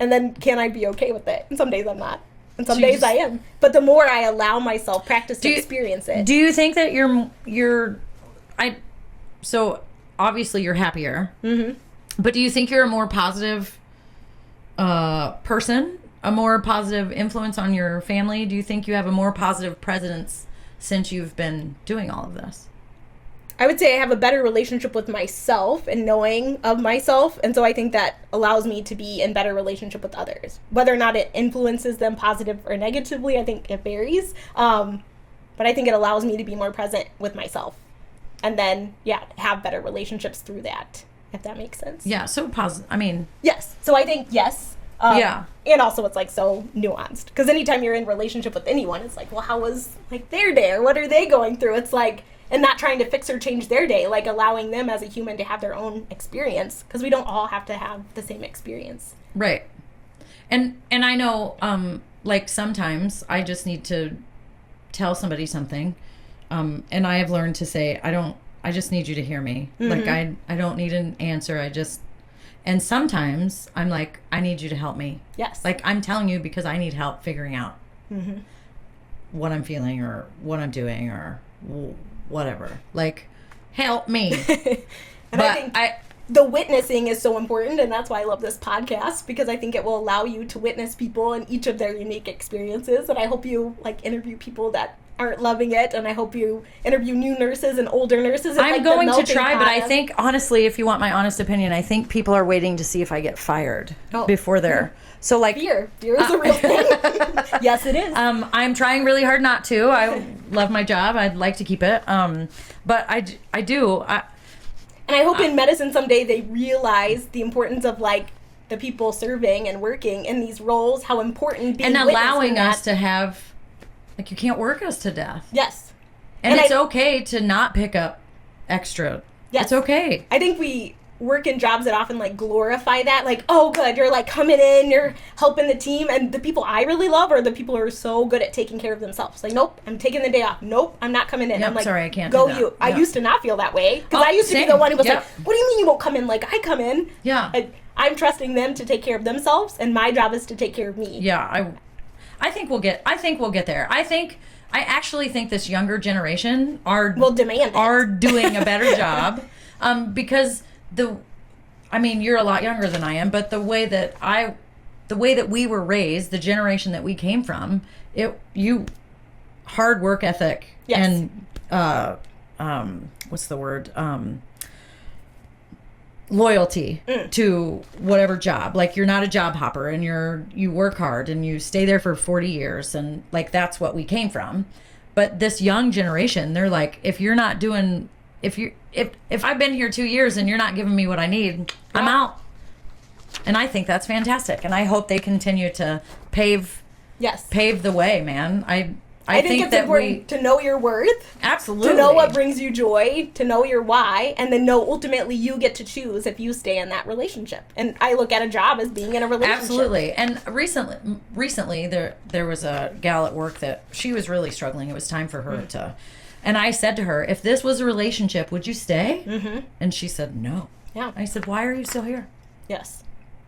And then can I be okay with it? And some days I'm not. And some days I am. But the more I allow myself practice to experience it. Do you think that so obviously you're happier. Mm-hmm. But do you think you're a more positive person, a more positive influence on your family? Do you think you have a more positive presence since you've been doing all of this? I would say I have a better relationship with myself and knowing of myself. And so I think that allows me to be in better relationship with others. Whether or not it influences them positive or negatively, I think it varies. But I think it allows me to be more present with myself. And then, have better relationships through that, if that makes sense. Yeah, so positive. I mean... Yes. So I think, yes. And also it's, like, so nuanced. Because anytime you're in a relationship with anyone, it's like, well, how was, like, their day? Or what are they going through? It's like... And not trying to fix or change their day, like allowing them as a human to have their own experience, because we don't all have to have the same experience. Right. And I know, like sometimes I just need to tell somebody something, and I have learned to say, I just need you to hear me. Like I don't need an answer. And sometimes I'm like, I need you to help me. Yes. Like I'm telling you because I need help figuring out what I'm feeling or what I'm doing or whatever, like help me. And I think the witnessing is so important, and that's why I love this podcast, because I think it will allow you to witness people and each of their unique experiences. And I hope you like interview people that aren't loving it, and I hope you interview new nurses and older nurses. I'm going to try, but I think honestly, if you want my honest opinion, I think people are waiting to see if I get fired before they're so like fear is a real thing. Yes, it is. I'm trying really hard not to. I love my job. I'd like to keep it. But I do. And I hope in medicine someday they realize the importance of like the people serving and working in these roles, how important being and allowing us to have, like, you can't work us to death. Yes. And it's okay to not pick up extra. Yes. It's okay. I think we work in jobs that often like glorify that, like, oh good, you're like coming in, you're helping the team, and the people I really love are the people who are so good at taking care of themselves. Like, nope, I'm taking the day off. Nope, I'm not coming in. Yep, I'm like, sorry, I can't go do that. you. I used to not feel that way, because I used to be the one who was like, what do you mean you won't come in? Like, I come in. Yeah. I'm trusting them to take care of themselves, and my job is to take care of me. Yeah, I think we'll get there. I actually think this younger generation are doing a better job, because I mean, you're a lot younger than I am, but the way that we were raised, the generation that we came from, hard work ethic and what's the word? Loyalty to whatever job. Like, you're not a job hopper, and you work hard and you stay there for 40 years, and like that's what we came from. But this young generation, they're like, if you're not doing, if I've been here 2 years and you're not giving me what I need, I'm out. And I think that's fantastic, and I hope they continue to pave the way, man. I think it's important to know your worth. Absolutely. To know what brings you joy, to know your why, and then know ultimately you get to choose if you stay in that relationship. And I look at a job as being in a relationship. Absolutely. And recently there was a gal at work that she was really struggling. It was time for her to... And I said to her, if this was a relationship, would you stay? Mm-hmm. And she said, no. Yeah. I said, why are you still here? Yes.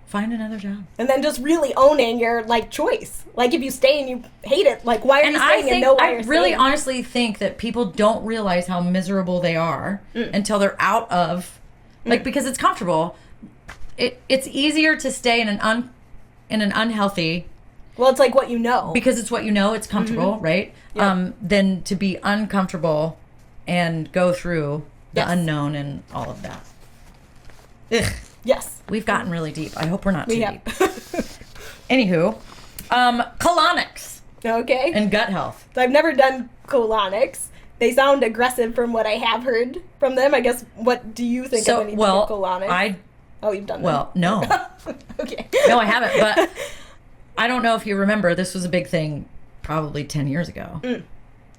Find another job. And then just really owning your, like, choice. Like, if you stay and you hate it, like, why are you staying and know why you're staying? I really honestly think that people don't realize how miserable they are until they're out of, like, because it's comfortable. It's easier to stay in an unhealthy... Well, it's like what you know. Because it's what you know, it's comfortable, right? Yep. Than to be uncomfortable and go through the unknown and all of that. Ugh. Yes. We've gotten really deep. I hope we're not too deep. Anywho, colonics. Okay. And gut health. So I've never done colonics. They sound aggressive from what I have heard from them. I guess, what do you think of anything of colonics? You've done them. Well, no. Okay. No, I haven't, but I don't know if you remember, this was a big thing probably 10 years ago.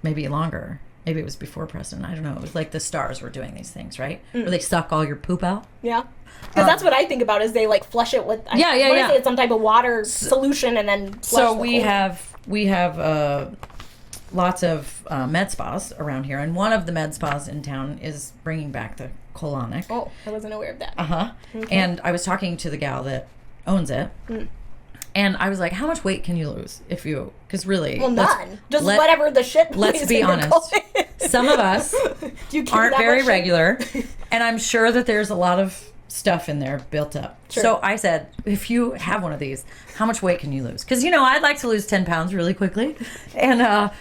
Maybe longer. Maybe it was before Preston. I don't know. It was like the stars were doing these things, right? Where they suck all your poop out. Yeah. Because that's what I think about, is they like flush it with I say it's some type of water solution and then flush so we have lots of med spas around here, and one of the med spas in town is bringing back the colonic. Oh, I wasn't aware of that. Okay. And I was talking to the gal that owns it. And I was like, how much weight can you lose if you... Because really... Well, none. Just whatever the shit... Let's be honest. Some of us aren't very regular. And I'm sure that there's a lot of stuff in there built up. Sure. So I said, if you have one of these, how much weight can you lose? Because, I'd like to lose 10 pounds really quickly. And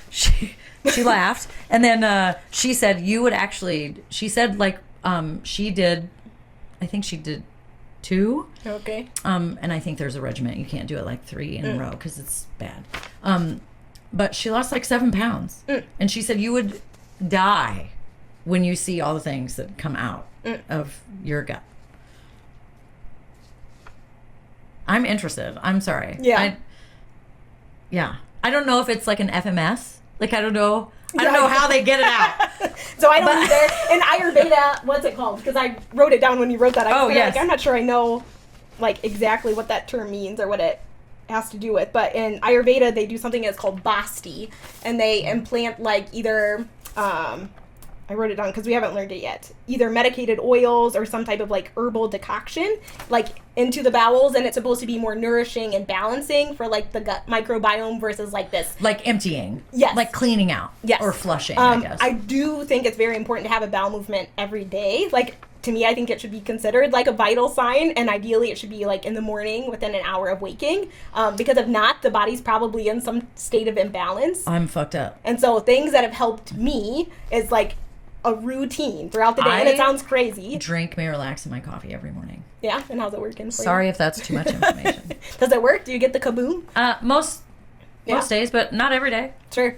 She laughed. And then she said you would actually, she said like she did, I think she did 2. Okay. And I think there's a regiment. You can't do it like 3 in a row because it's bad. But she lost like 7 pounds. And she said you would die when you see all the things that come out of your gut. I'm interested. I'm sorry. Yeah. I don't know if it's like an FMS. Like, I don't know how they get it out. So I don't either. In Ayurveda, what's it called? Because I wrote it down when you wrote that. Like, I'm not sure I know like exactly what that term means or what it has to do with. But in Ayurveda, they do something that's called basti. And they implant like either... I wrote it down because we haven't learned it yet. Either medicated oils or some type of like herbal decoction, like into the bowels, and it's supposed to be more nourishing and balancing for like the gut microbiome versus like this. Like emptying. Yes. Like cleaning out. Yes. Or flushing, I guess. I do think it's very important to have a bowel movement every day. Like, to me, I think it should be considered like a vital sign, and ideally it should be like in the morning within an hour of waking. Because if not, the body's probably in some state of imbalance. I'm fucked up. And so things that have helped me is like a routine throughout the day, and it sounds crazy. Drink Miralax in my coffee every morning. Yeah, and how's it working for Sorry you? if that's too much information. Does it work? Do you get the kaboom? Most days, but not every day. Sure.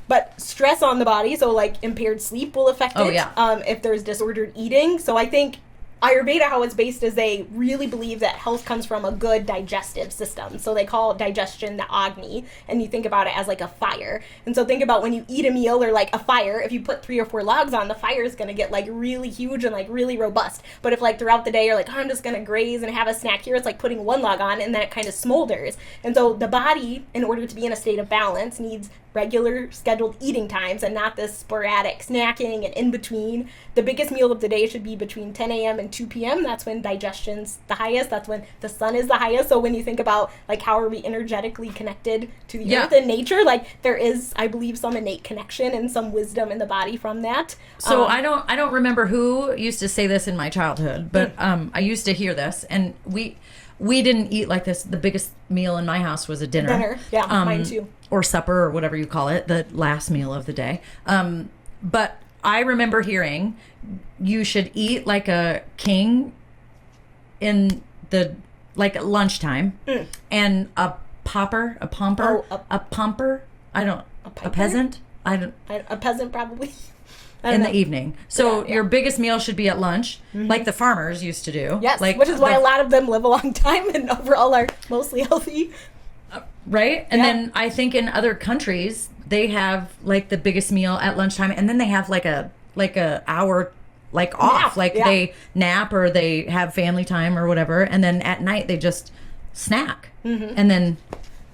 But stress on the body, so like impaired sleep will affect it. Oh, yeah. If there's disordered eating. So I think Ayurveda, how it's based, is they really believe that health comes from a good digestive system. So they call digestion the Agni, and you think about it as like a fire. And so think about when you eat a meal or like a fire, if you put 3 or 4 logs on, the fire is going to get like really huge and like really robust. But if like throughout the day you're like, oh, I'm just going to graze and have a snack here, it's like putting 1 log on and then it kind of smolders. And so the body, in order to be in a state of balance, needs regular scheduled eating times and not this sporadic snacking and in between. The biggest meal of the day should be between 10 a.m. and 2 p.m. That's when digestion's the highest. That's when the sun is the highest. So when you think about like how are we energetically connected to the earth and nature, like there is, I believe, some innate connection and some wisdom in the body from that. So I don't remember who used to say this in my childhood, but I used to hear this, and we didn't eat like this. The biggest meal in my house was a dinner. Yeah, mine too. Or supper, or whatever you call it, the last meal of the day. But I remember hearing you should eat like a king in the, like at lunchtime, and a pumper, a peasant, a peasant probably. In the evening. So your biggest meal should be at lunch, like the farmers used to do. Yes, like which is why a lot of them live a long time and overall are mostly healthy. Right? And then I think in other countries, they have like the biggest meal at lunchtime, and then they have like a hour like off. They nap or they have family time or whatever, and then at night they just snack. And then,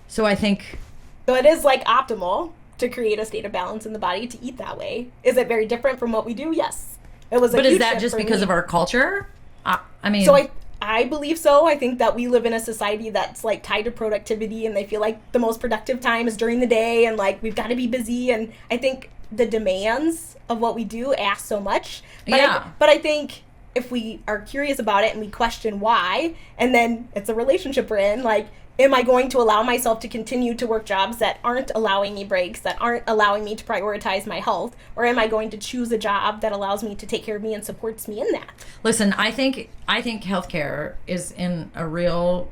so I think... So it is like optimal to create a state of balance in the body to eat that way. Is it very different from what we do? Yes. It was a But huge is that shift just for because me. of our culture? I mean... So I believe so. I think that we live in a society that's like tied to productivity, and they feel like the most productive time is during the day, and like we've got to be busy. And I think the demands of what we do ask so much. But I think if we are curious about it and we question why, and then it's a relationship we're in, like, am I going to allow myself to continue to work jobs that aren't allowing me breaks, that aren't allowing me to prioritize my health? Or am I going to choose a job that allows me to take care of me and supports me in that? Listen, I think healthcare is in a real...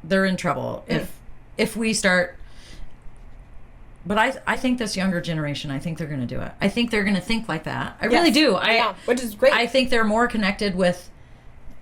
They're in trouble if we start... But I think this younger generation, I think they're going to do it. I think they're going to think like that. I really do. Which is great. I think they're more connected with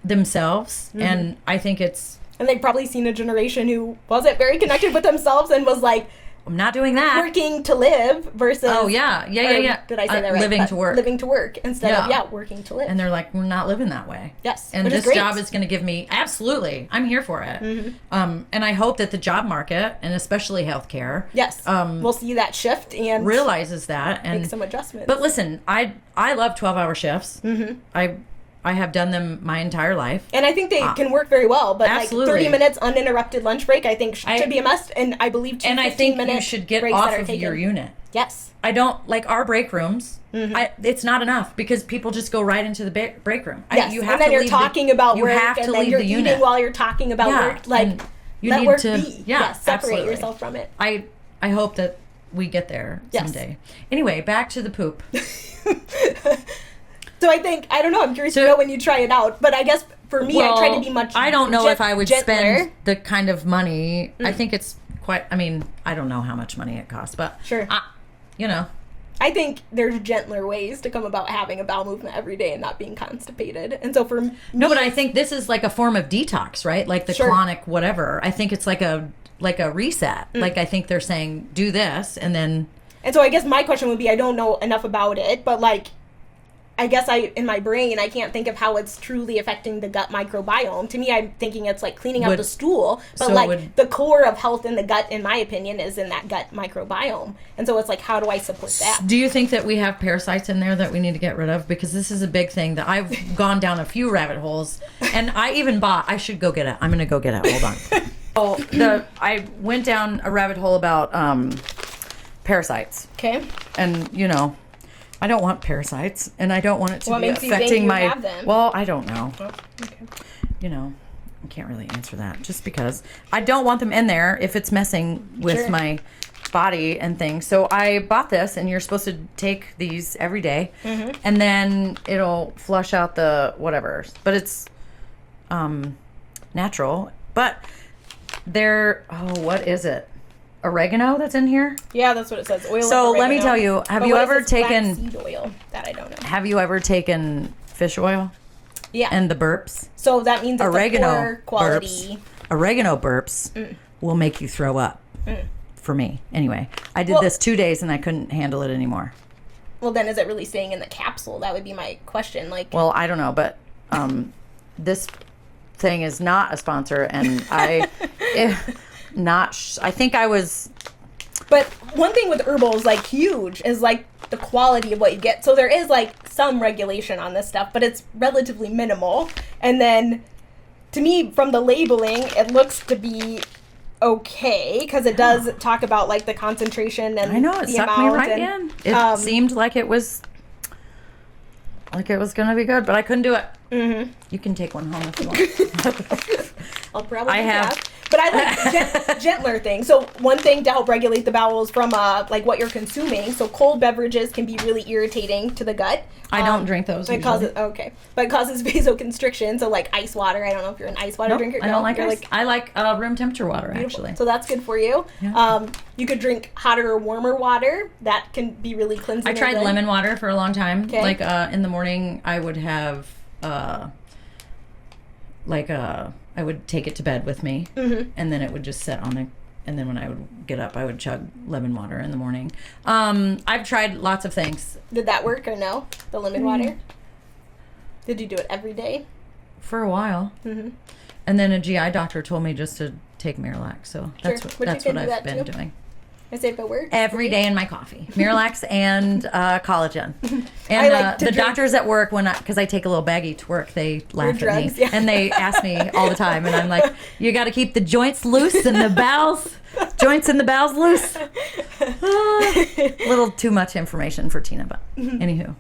themselves, and I think it's... And they've probably seen a generation who wasn't very connected with themselves and was like, I'm not doing that. Working to live versus... Oh, yeah. Did I say that right? Living to work. Living to work instead of, working to live. And they're like, we're not living that way. Yes. And this job is going to give me... Absolutely. I'm here for it. And I hope that the job market, and especially healthcare... Yes. We'll see that shift and... Realizes that. And make some adjustments. But listen, I love 12-hour shifts. I have done them my entire life. And I think they can work very well, but absolutely. Like 30 minutes uninterrupted lunch break, I think should be a must. And I believe 2 And I think you should get off of your unit. Yes. I don't, like our break rooms, it's not enough because people just go right into the break room. Yes. You have and then you're talking about work, and then you're eating unit. while you're talking about work. Like, you let need work to be. Separate yourself from it. I hope that we get there Yes. someday. Anyway, back to the poop. So I think, I don't know, I'm curious to know when you try it out, but I guess for me, I try to be much I don't know if I would gentler. spend the kind of money. I think it's quite, I mean, I don't know how much money it costs, but Sure. you know. I think there's gentler ways to come about having a bowel movement every day and not being constipated. And so for me, No, but I think this is like a form of detox, right? Like the Sure. colonic whatever. I think it's like a reset. Like I think they're saying do this and then and so I guess my question would be, I don't know enough about it, but like, I guess in my brain, I can't think of how it's truly affecting the gut microbiome. To me, I'm thinking it's like cleaning out the stool, but so like the core of health in the gut, in my opinion, is in that gut microbiome. And so it's like, how do I support that? Do you think that we have parasites in there that we need to get rid of? Because this is a big thing that I've gone down a few rabbit holes, and I even I should go get it. I'm going to go get it. Hold on. I went down a rabbit hole about parasites. Okay. And, you know, I don't want parasites, and I don't want it to What be makes you think affecting you my. have them? Well, I don't know. Oh, okay. You know, I can't really answer that just because I don't want them in there if it's messing with Sure. my body and things. So I bought this, and you're supposed to take these every day, and then it'll flush out the whatever. But it's natural. But what is it? Oregano that's in here? Yeah, that's what it says. Oil. So of let me oregano. tell you, have But you what is ever this taken flaxseed oil? That I don't know. have you ever taken fish oil Yeah. and the burps? So that means it's Oregano a poor quality. Oregano burps will make you throw up. For me, anyway. I did Well- this 2 days and I couldn't handle it anymore. Well, then is it really staying in the capsule? That would be my question. Like, Well, I don't know, but this thing is not a sponsor, and I think I was. but one thing with herbal is like huge is like the quality of what you get. So there is like some regulation on this stuff, but it's relatively minimal. And then to me, from the labeling, it looks to be okay because it does talk about like the concentration and I know it the sucked me amount right and, in. It seemed like it was going to be good, but I couldn't do it. Mm-hmm. You can take one home if you want. I'll probably I have. have. But I like gentler things. So one thing to help regulate the bowels from like what you're consuming. So cold beverages can be really irritating to the gut. I don't drink those. It causes but it causes vasoconstriction. So like ice water. I don't know if you're an ice water drinker. I don't like You're ice. I like room temperature water, actually. So that's good for you. Yeah. You could drink hotter or warmer water. That can be really cleansing. I tried and good. lemon water for a long time. Okay. Like in the morning, I would have I would take it to bed with me, and then it would just sit on it. And then when I would get up, I would chug lemon water in the morning. I've tried lots of things. Did that work or no? The lemon water. Did you do it every day? For a while. Mm-hmm. And then a GI doctor told me just to take Miralax. So that's Sure. what, But you that's can what do I've that been too. doing. I say if it works. Every day in my coffee. Miralax and collagen. I And like to the drink- doctors at work, because I take a little baggie to work, they laugh at drugs, me. yeah. And they ask me all the time. And I'm like, you got to keep the joints loose and the joints and the bowels loose. Little too much information for Tina, but anywho.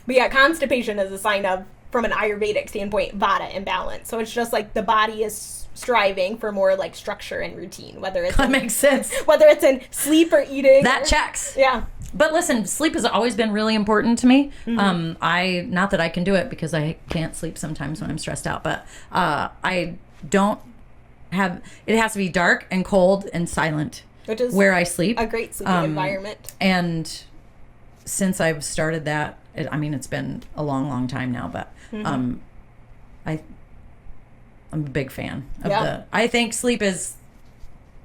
But yeah, constipation is a sign of, from an Ayurvedic standpoint, Vata imbalance. So it's just like the body is striving for more like structure and routine, whether it's That makes sense. whether it's in sleep or eating. That checks. Yeah. But listen, sleep has always been really important to me. Not that I can do it because I can't sleep sometimes when I'm stressed out, but I don't have, it has to be dark and cold and silent Which is where I sleep. a great sleeping environment. And since I've started that, it's been a long, long time now, but I'm a big fan of I think sleep is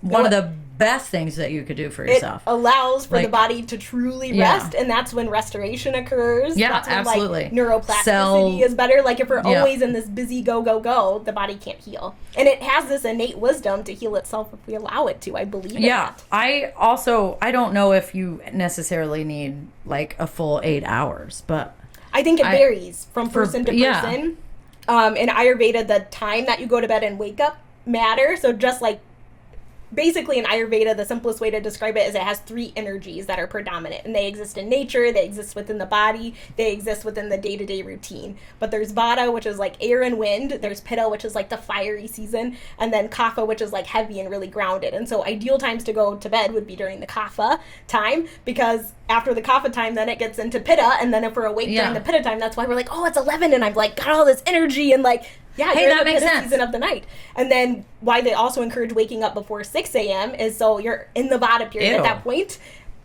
one of the best things that you could do for yourself. It allows for the Like- body to truly Yeah. rest, and that's when restoration occurs. Yeah, that's when, absolutely. Like, neuroplasticity Cell- is better. Like if we're Yeah. always in this busy go, the body can't heal. And it has this innate wisdom to heal itself if we allow it to. I believe in Yeah. that. I don't know if you necessarily need like a full 8 hours, but I think it varies from person to person. yeah. In Ayurveda, the time that you go to bed and wake up matter. So just like basically in Ayurveda, the simplest way to describe it is it has 3 energies that are predominant, and they exist in nature, they exist within the body, they exist within the day-to-day routine. But there's Vata, which is like air and wind, there's Pitta, which is like the fiery season, and then Kapha, which is like heavy and really grounded. And so ideal times to go to bed would be during the Kapha time, because after the Kapha time, then it gets into Pitta, and then if we're awake during the Pitta time, that's why we're like, oh, it's 11, and I've like got all this energy, and like, yeah, hey, you're that in the makes Pitta sense. season of the night. And then why they also encourage waking up before 6 a.m. is so you're in the Vata period at that point.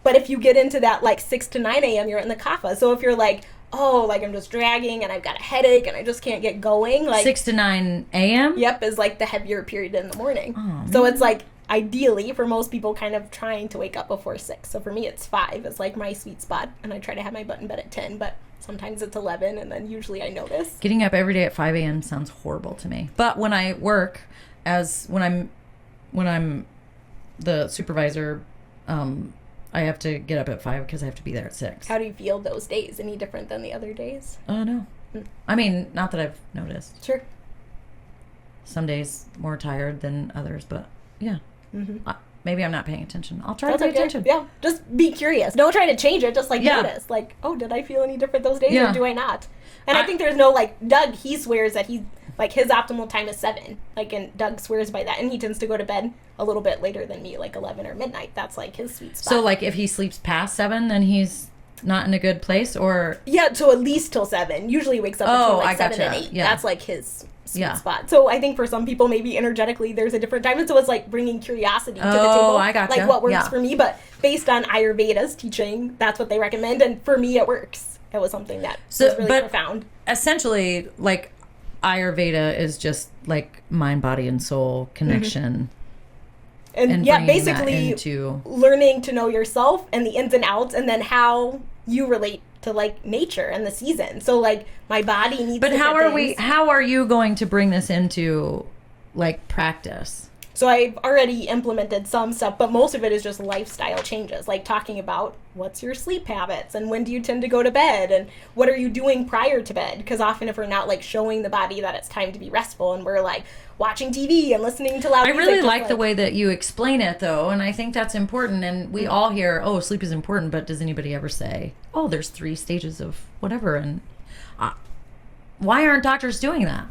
But if you get into that like 6 to 9 a.m., you're in the Kapha. So if you're like, oh, like I'm just dragging and I've got a headache and I just can't get going, like 6 to 9 a.m. Yep, is like the heavier period in the morning. Oh, so it's like ideally for most people kind of trying to wake up before 6. So for me it's 5. It's like my sweet spot, and I try to have my butt in bed at 10, but sometimes it's 11, and then usually I notice. Getting up every day at 5 a.m. sounds horrible to me. But when I work when I'm the supervisor, I have to get up at 5 because I have to be there at 6. How do you feel those days? Any different than the other days? Oh, no. I mean, not that I've noticed. Sure. Some days more tired than others, but yeah. Mm-hmm. Maybe I'm not paying attention. I'll try That's to pay okay. attention. Yeah, just be curious. Don't try to change it. Just like notice. Like, oh, did I feel any different those days, or do I not? And I think there's no like Doug. He swears that he like his optimal time is 7. Like, and Doug swears by that, and he tends to go to bed a little bit later than me, like 11 or midnight. That's like his sweet spot. So like if he sleeps past 7, then he's not in a good place, or yeah, so at least till 7. Usually he wakes up between like 7 and 8. Yeah. That's like his sweet spot. So I think for some people, maybe energetically, there's a different time, and so it's like bringing curiosity to the table. I gotcha. Like what works for me, but based on Ayurveda's teaching, that's what they recommend, and for me, it works. It was something that was really profound. Essentially, like Ayurveda is just like mind, body, and soul connection. And yeah, basically learning to know yourself and the ins and outs, and then how you relate to like nature and the season. So like my body needs. But how are you going to bring this into like practice? So I've already implemented some stuff, but most of it is just lifestyle changes, like talking about what's your sleep habits and when do you tend to go to bed and what are you doing prior to bed? Because often if we're not like showing the body that it's time to be restful and we're like watching TV and listening to loud music. I really like the way that you explain it though, and I think that's important. And we all hear, oh, sleep is important, but does anybody ever say, oh, there's 3 stages of whatever? And why aren't doctors doing that?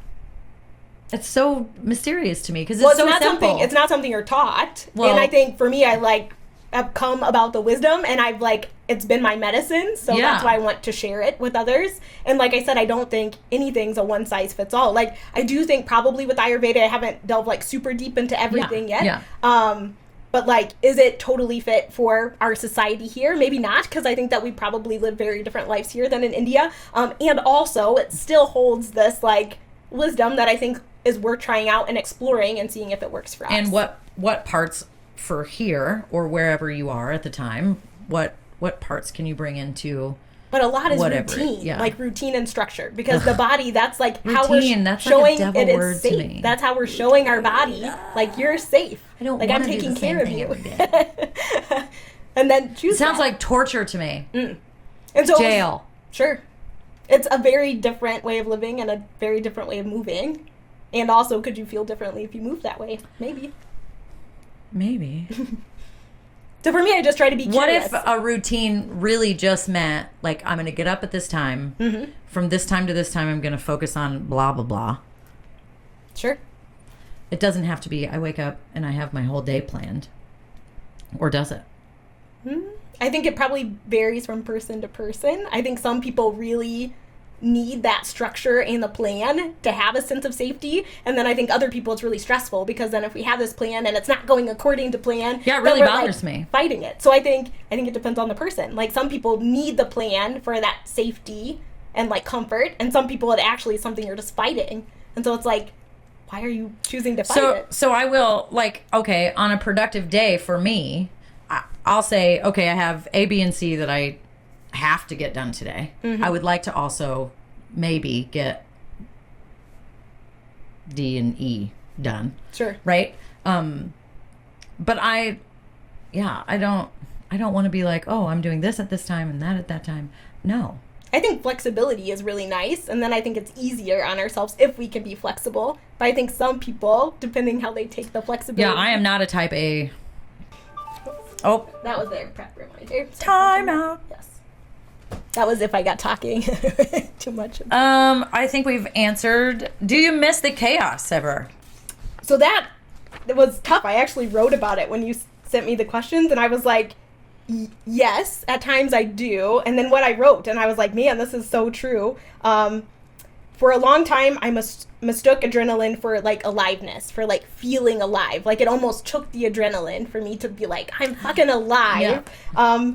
It's so mysterious to me because it's so simple. It's not something you're taught. Well, and I think for me, I like have come about the wisdom, and I've like it's been my medicine. So that's why I want to share it with others. And like I said, I don't think anything's a one size fits all. Like I do think probably with Ayurveda, I haven't delved like super deep into everything yet. Yeah. But like, is it totally fit for our society here? Maybe not, because I think that we probably live very different lives here than in India. And also, it still holds this like wisdom that I think is worth trying out and exploring and seeing if it works for us. And what parts for here or wherever you are at the time, what parts can you bring into? But a lot is routine, like routine and structure, because the body, that's like how we're showing like it is safe. To me. That's how we're showing our body, like you're safe. I don't like I'm taking care of you. And then choose. Sounds like torture to me. And so jail. Sure, it's a very different way of living and a very different way of moving. And also, could you feel differently if you move that way? Maybe. So for me, I just try to be curious. What if a routine really just meant, like, I'm going to get up at this time. Mm-hmm. From this time to this time, I'm going to focus on blah, blah, blah. Sure. It doesn't have to be, I wake up and I have my whole day planned. Or does it? I think it probably varies from person to person. I think some people really need that structure and the plan to have a sense of safety, and then I think other people it's really stressful because then if we have this plan and it's not going according to plan, it really bothers me fighting it. So I think it depends on the person. Like some people need the plan for that safety and like comfort, and some people it actually is something you're just fighting, and so it's like, why are you choosing to fight it? So I will, like, okay, on a productive day for me, I'll say, okay, I have A, B, and C that I have to get done today. Mm-hmm. I would like to also maybe get D and E done. Sure. Right? But I don't want to be like, oh, I'm doing this at this time and that at that time. No. I think flexibility is really nice, and then I think it's easier on ourselves if we can be flexible. But I think some people, depending how they take the flexibility. Yeah, I am not a type A. Oh. That was their prep reminder. Time out. Yes. That was if I got talking too much. I think we've answered. Do you miss the chaos ever? So that was tough. I actually wrote about it when you sent me the questions, and I was like, yes, at times I do. And then what I wrote, and I was like, man, this is so true. For a long time, I mistook adrenaline for like aliveness, for like feeling alive. Like it almost took the adrenaline for me to be like, I'm fucking alive. Yeah.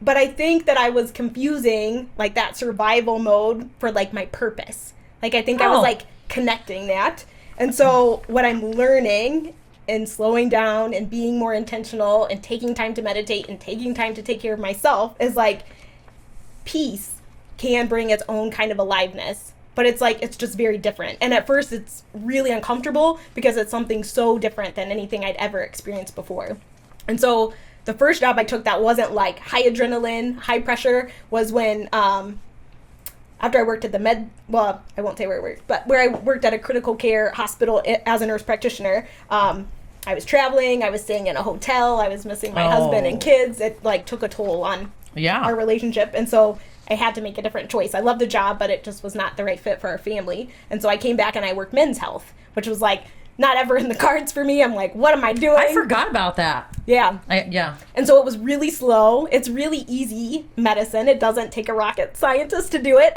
But I think that I was confusing like that survival mode for like my purpose. Like I think I was like connecting that. And so what I'm learning and slowing down and being more intentional and taking time to meditate and taking time to take care of myself is like peace can bring its own kind of aliveness, but it's like it's just very different. And at first it's really uncomfortable because it's something so different than anything I'd ever experienced before. And so the first job I took that wasn't like high adrenaline, high pressure was when after I worked at I won't say where I worked, but where I worked at a critical care hospital as a nurse practitioner. I was traveling, I was staying in a hotel, I was missing my husband and kids. It like took a toll on our relationship. And so I had to make a different choice. I loved the job, but it just was not the right fit for our family. And so I came back and I worked men's health, which was like not ever in the cards for me. I'm like, what am I doing? I forgot about that. Yeah. Yeah. And so it was really slow. It's really easy medicine. It doesn't take a rocket scientist to do it.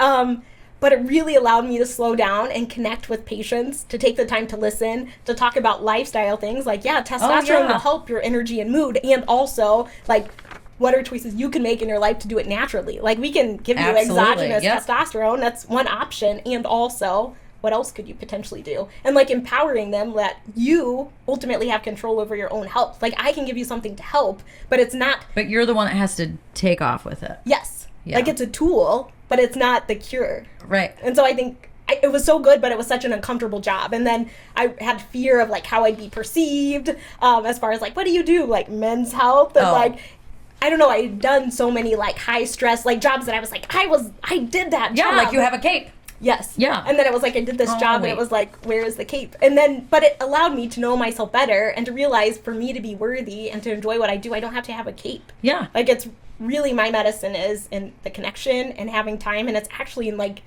But it really allowed me to slow down and connect with patients, to take the time to listen, to talk about lifestyle things like, testosterone will help your energy and mood, and also like what are choices you can make in your life to do it naturally. Like we can give you exogenous testosterone, that's one option, and also what else could you potentially do? And like empowering them that you ultimately have control over your own health. Like I can give you something to help, but it's not. But you're the one that has to take off with it. Yes. Yeah. Like it's a tool, but it's not the cure. Right. And so I think it was so good, but it was such an uncomfortable job. And then I had fear of like how I'd be perceived as far as like, what do you do? Like men's health and like, I don't know. I had done so many like high stress like jobs that I was like, I did that job. Yeah, like you have a cape. Yes. Yeah. And then it was like I did this job and it was like, where is the cape? And then, but it allowed me to know myself better and to realize for me to be worthy and to enjoy what I do, I don't have to have a cape. Yeah. Like it's really my medicine is in the connection and having time, and it's actually in like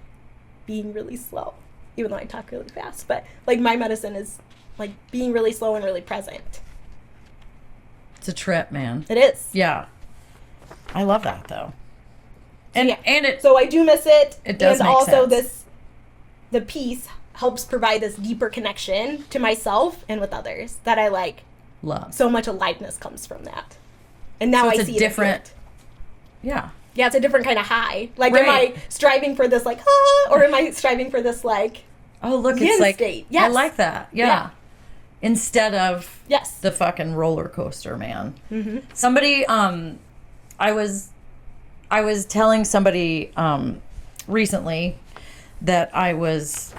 being really slow, even though I talk really fast. But like my medicine is like being really slow and really present. It's a trip, man. It is. Yeah. I love that though. And so I do miss it. It does and make also sense. the peace helps provide this deeper connection to myself and with others that I like. Love. So much aliveness comes from that. And now I see different. Yeah. Yeah, it's a different kind of high. Like, am I striving for this, like, or am I striving for this, like, oh, look, it's like, state? Yes. I like that. Yeah. Instead of the fucking roller coaster, man. Mm-hmm. Somebody, I was telling somebody recently that I was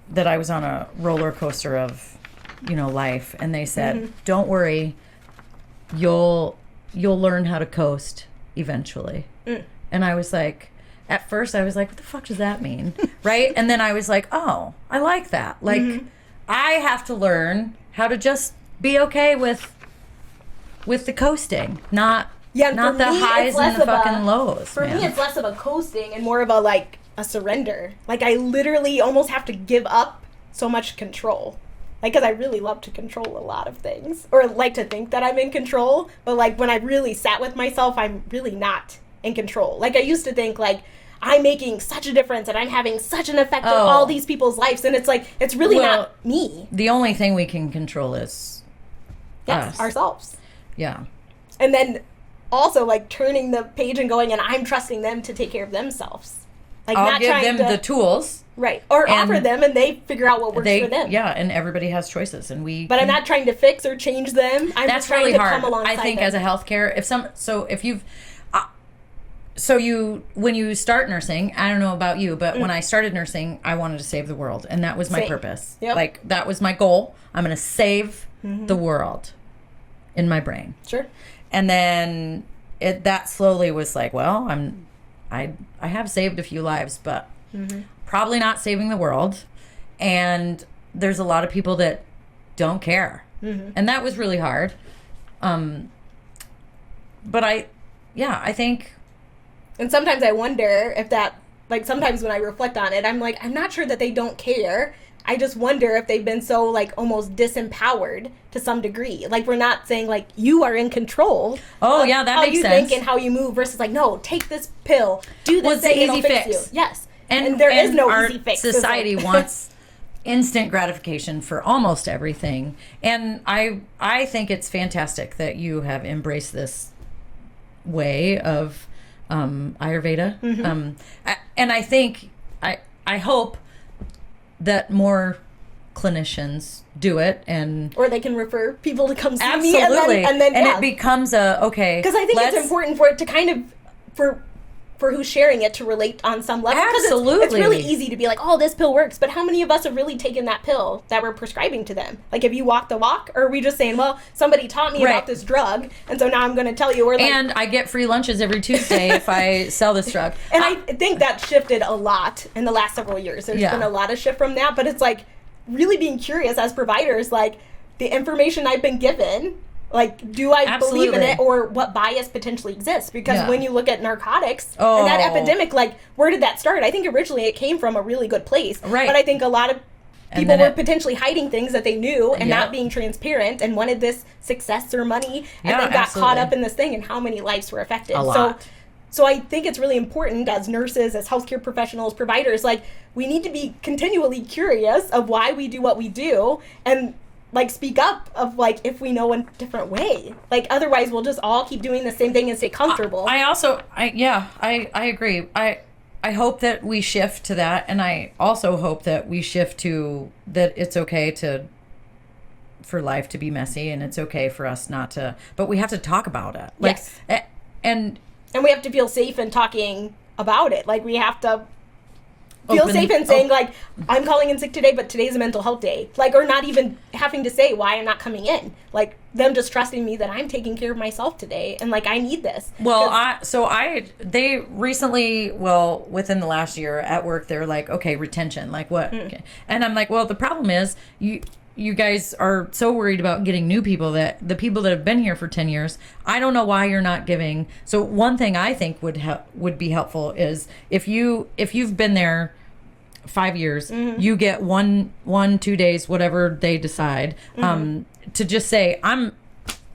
on a roller coaster of, life, and they said, "Don't worry, you'll learn how to coast eventually." And I was like, at first I was like, what the fuck does that mean? Right? And then I was like, oh, I like that. Like I have to learn how to just be okay with the coasting, not the highs and the fucking lows. For me, it's less of a coasting and more of a surrender. Like I literally almost have to give up so much control. Like, because I really love to control a lot of things, or like to think that I'm in control. But like when I really sat with myself, I'm really not in control. Like I used to think like I'm making such a difference and I'm having such an effect on all these people's lives, and it's like it's really not me. The only thing we can control is us. Ourselves. Yeah. And then also like turning the page and going, and I'm trusting them to take care of themselves. Like I'll not give trying them to, the tools. Right. Or offer them and they figure out what works for them. Yeah, and everybody has choices, and But I'm not trying to fix or change them. I'm that's just trying really to hard. come alongside I think them. as a healthcare, when you start nursing, I don't know about you, but when I started nursing, I wanted to save the world, and that was my purpose. Yep. Like that was my goal. I'm going to save the world in my brain. Sure. And then that slowly was like, well, I have saved a few lives, but probably not saving the world. And there's a lot of people that don't care. And that was really hard. But I think. And sometimes I wonder if that, like, sometimes when I reflect on it, I'm like, I'm not sure that they don't care. I just wonder if they've been so, like, almost disempowered to some degree. Like, we're not saying, like, you are in control. Oh, yeah, that makes sense. How you think and how you move versus, like, no, take this pill, do this thing, it'll fix you. Yes. And there is no easy fix. Society wants instant gratification for almost everything. And I think it's fantastic that you have embraced this way of Ayurveda. And I think, I hope that more clinicians do it, and or they can refer people to come see absolutely. me, and then it becomes okay. Because I think it's important for it to kind of for who's sharing it to relate on some level. Absolutely, it's really easy to be like, oh, this pill works, but how many of us have really taken that pill that we're prescribing to them? Like, have you walked the walk, or are we just saying, well, somebody taught me about this drug, and so now I'm going to tell you? Or like, and I get free lunches every Tuesday if I sell this drug. And I think that shifted a lot in the last several years. There's been a lot of shift from that, but it's like really being curious as providers, like the information I've been given. Like, do I believe in it, or what bias potentially exists? Because when you look at narcotics and that epidemic, like, where did that start? I think originally it came from a really good place. Right. But I think a lot of people were potentially hiding things that they knew and not being transparent and wanted this success or money and then got caught up in this thing, and how many lives were affected. A lot. So I think it's really important as nurses, as healthcare professionals, providers, like, we need to be continually curious of why we do what we do, and like speak up of like if we know a different way. Like, otherwise we'll just all keep doing the same thing and stay comfortable. I agree. I hope that we shift to that, and I also hope that we shift to that it's okay for life to be messy, and it's okay for us not to, but we have to talk about it. Like, yes. And we have to feel safe in talking about it. Like, we have to feel safe in saying, like, I'm calling in sick today, but today's a mental health day. Like, or not even having to say why I'm not coming in. Like, them just trusting me that I'm taking care of myself today, and, like, I need this. Well, they recently, within the last year at work, they're like, okay, retention, like what? Okay. And I'm like, well, the problem is you guys are so worried about getting new people that the people that have been here for 10 years, I don't know why you're not giving. So one thing I think would be helpful is if you've been there 5 years, you get 2 days, whatever they decide, to just say, I'm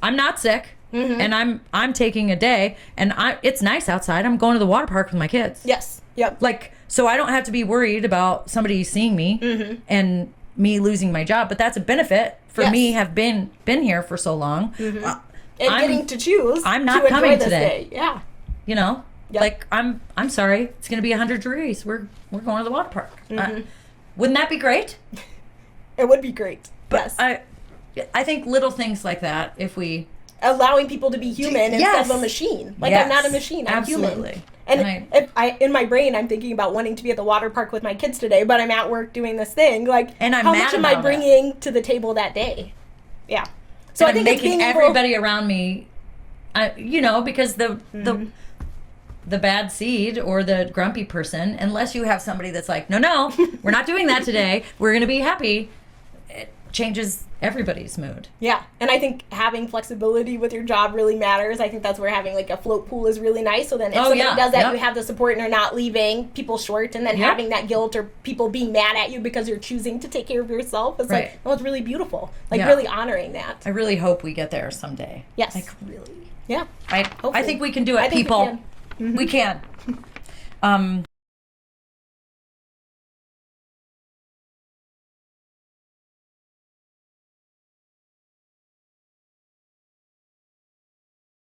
not sick, and I'm taking a day, and it's nice outside. I'm going to the water park with my kids. Yes. Yep. Like, so I don't have to be worried about somebody seeing me and me losing my job, but that's a benefit for me have been here for so long. And getting to choose. I'm not coming today. Yeah. You know? Yep. Like, I'm sorry, it's going to be 100 degrees. We're going to the water park. Wouldn't that be great? It would be great. But yes. I think little things like that, if we allowing people to be human instead of a machine. Like, I'm not a machine. I'm human. And if in my brain, I'm thinking about wanting to be at the water park with my kids today, but I'm at work doing this thing. Like, and how much am I bringing to the table that day? Yeah. So and I think I'm making everybody around me, because the bad seed or the grumpy person, unless you have somebody that's like, no, we're not doing that today, we're going to be happy, it changes everybody's mood. Yeah. And I think having flexibility with your job really matters. I think that's where having like a float pool is really nice. So then if somebody does that, you have the support and are not leaving people short, and then having that guilt or people being mad at you because you're choosing to take care of yourself. It's like, it's really beautiful. Like, really honoring that. I really hope we get there someday. Yes. Like, really. Yeah. I think we can do it, people. We can.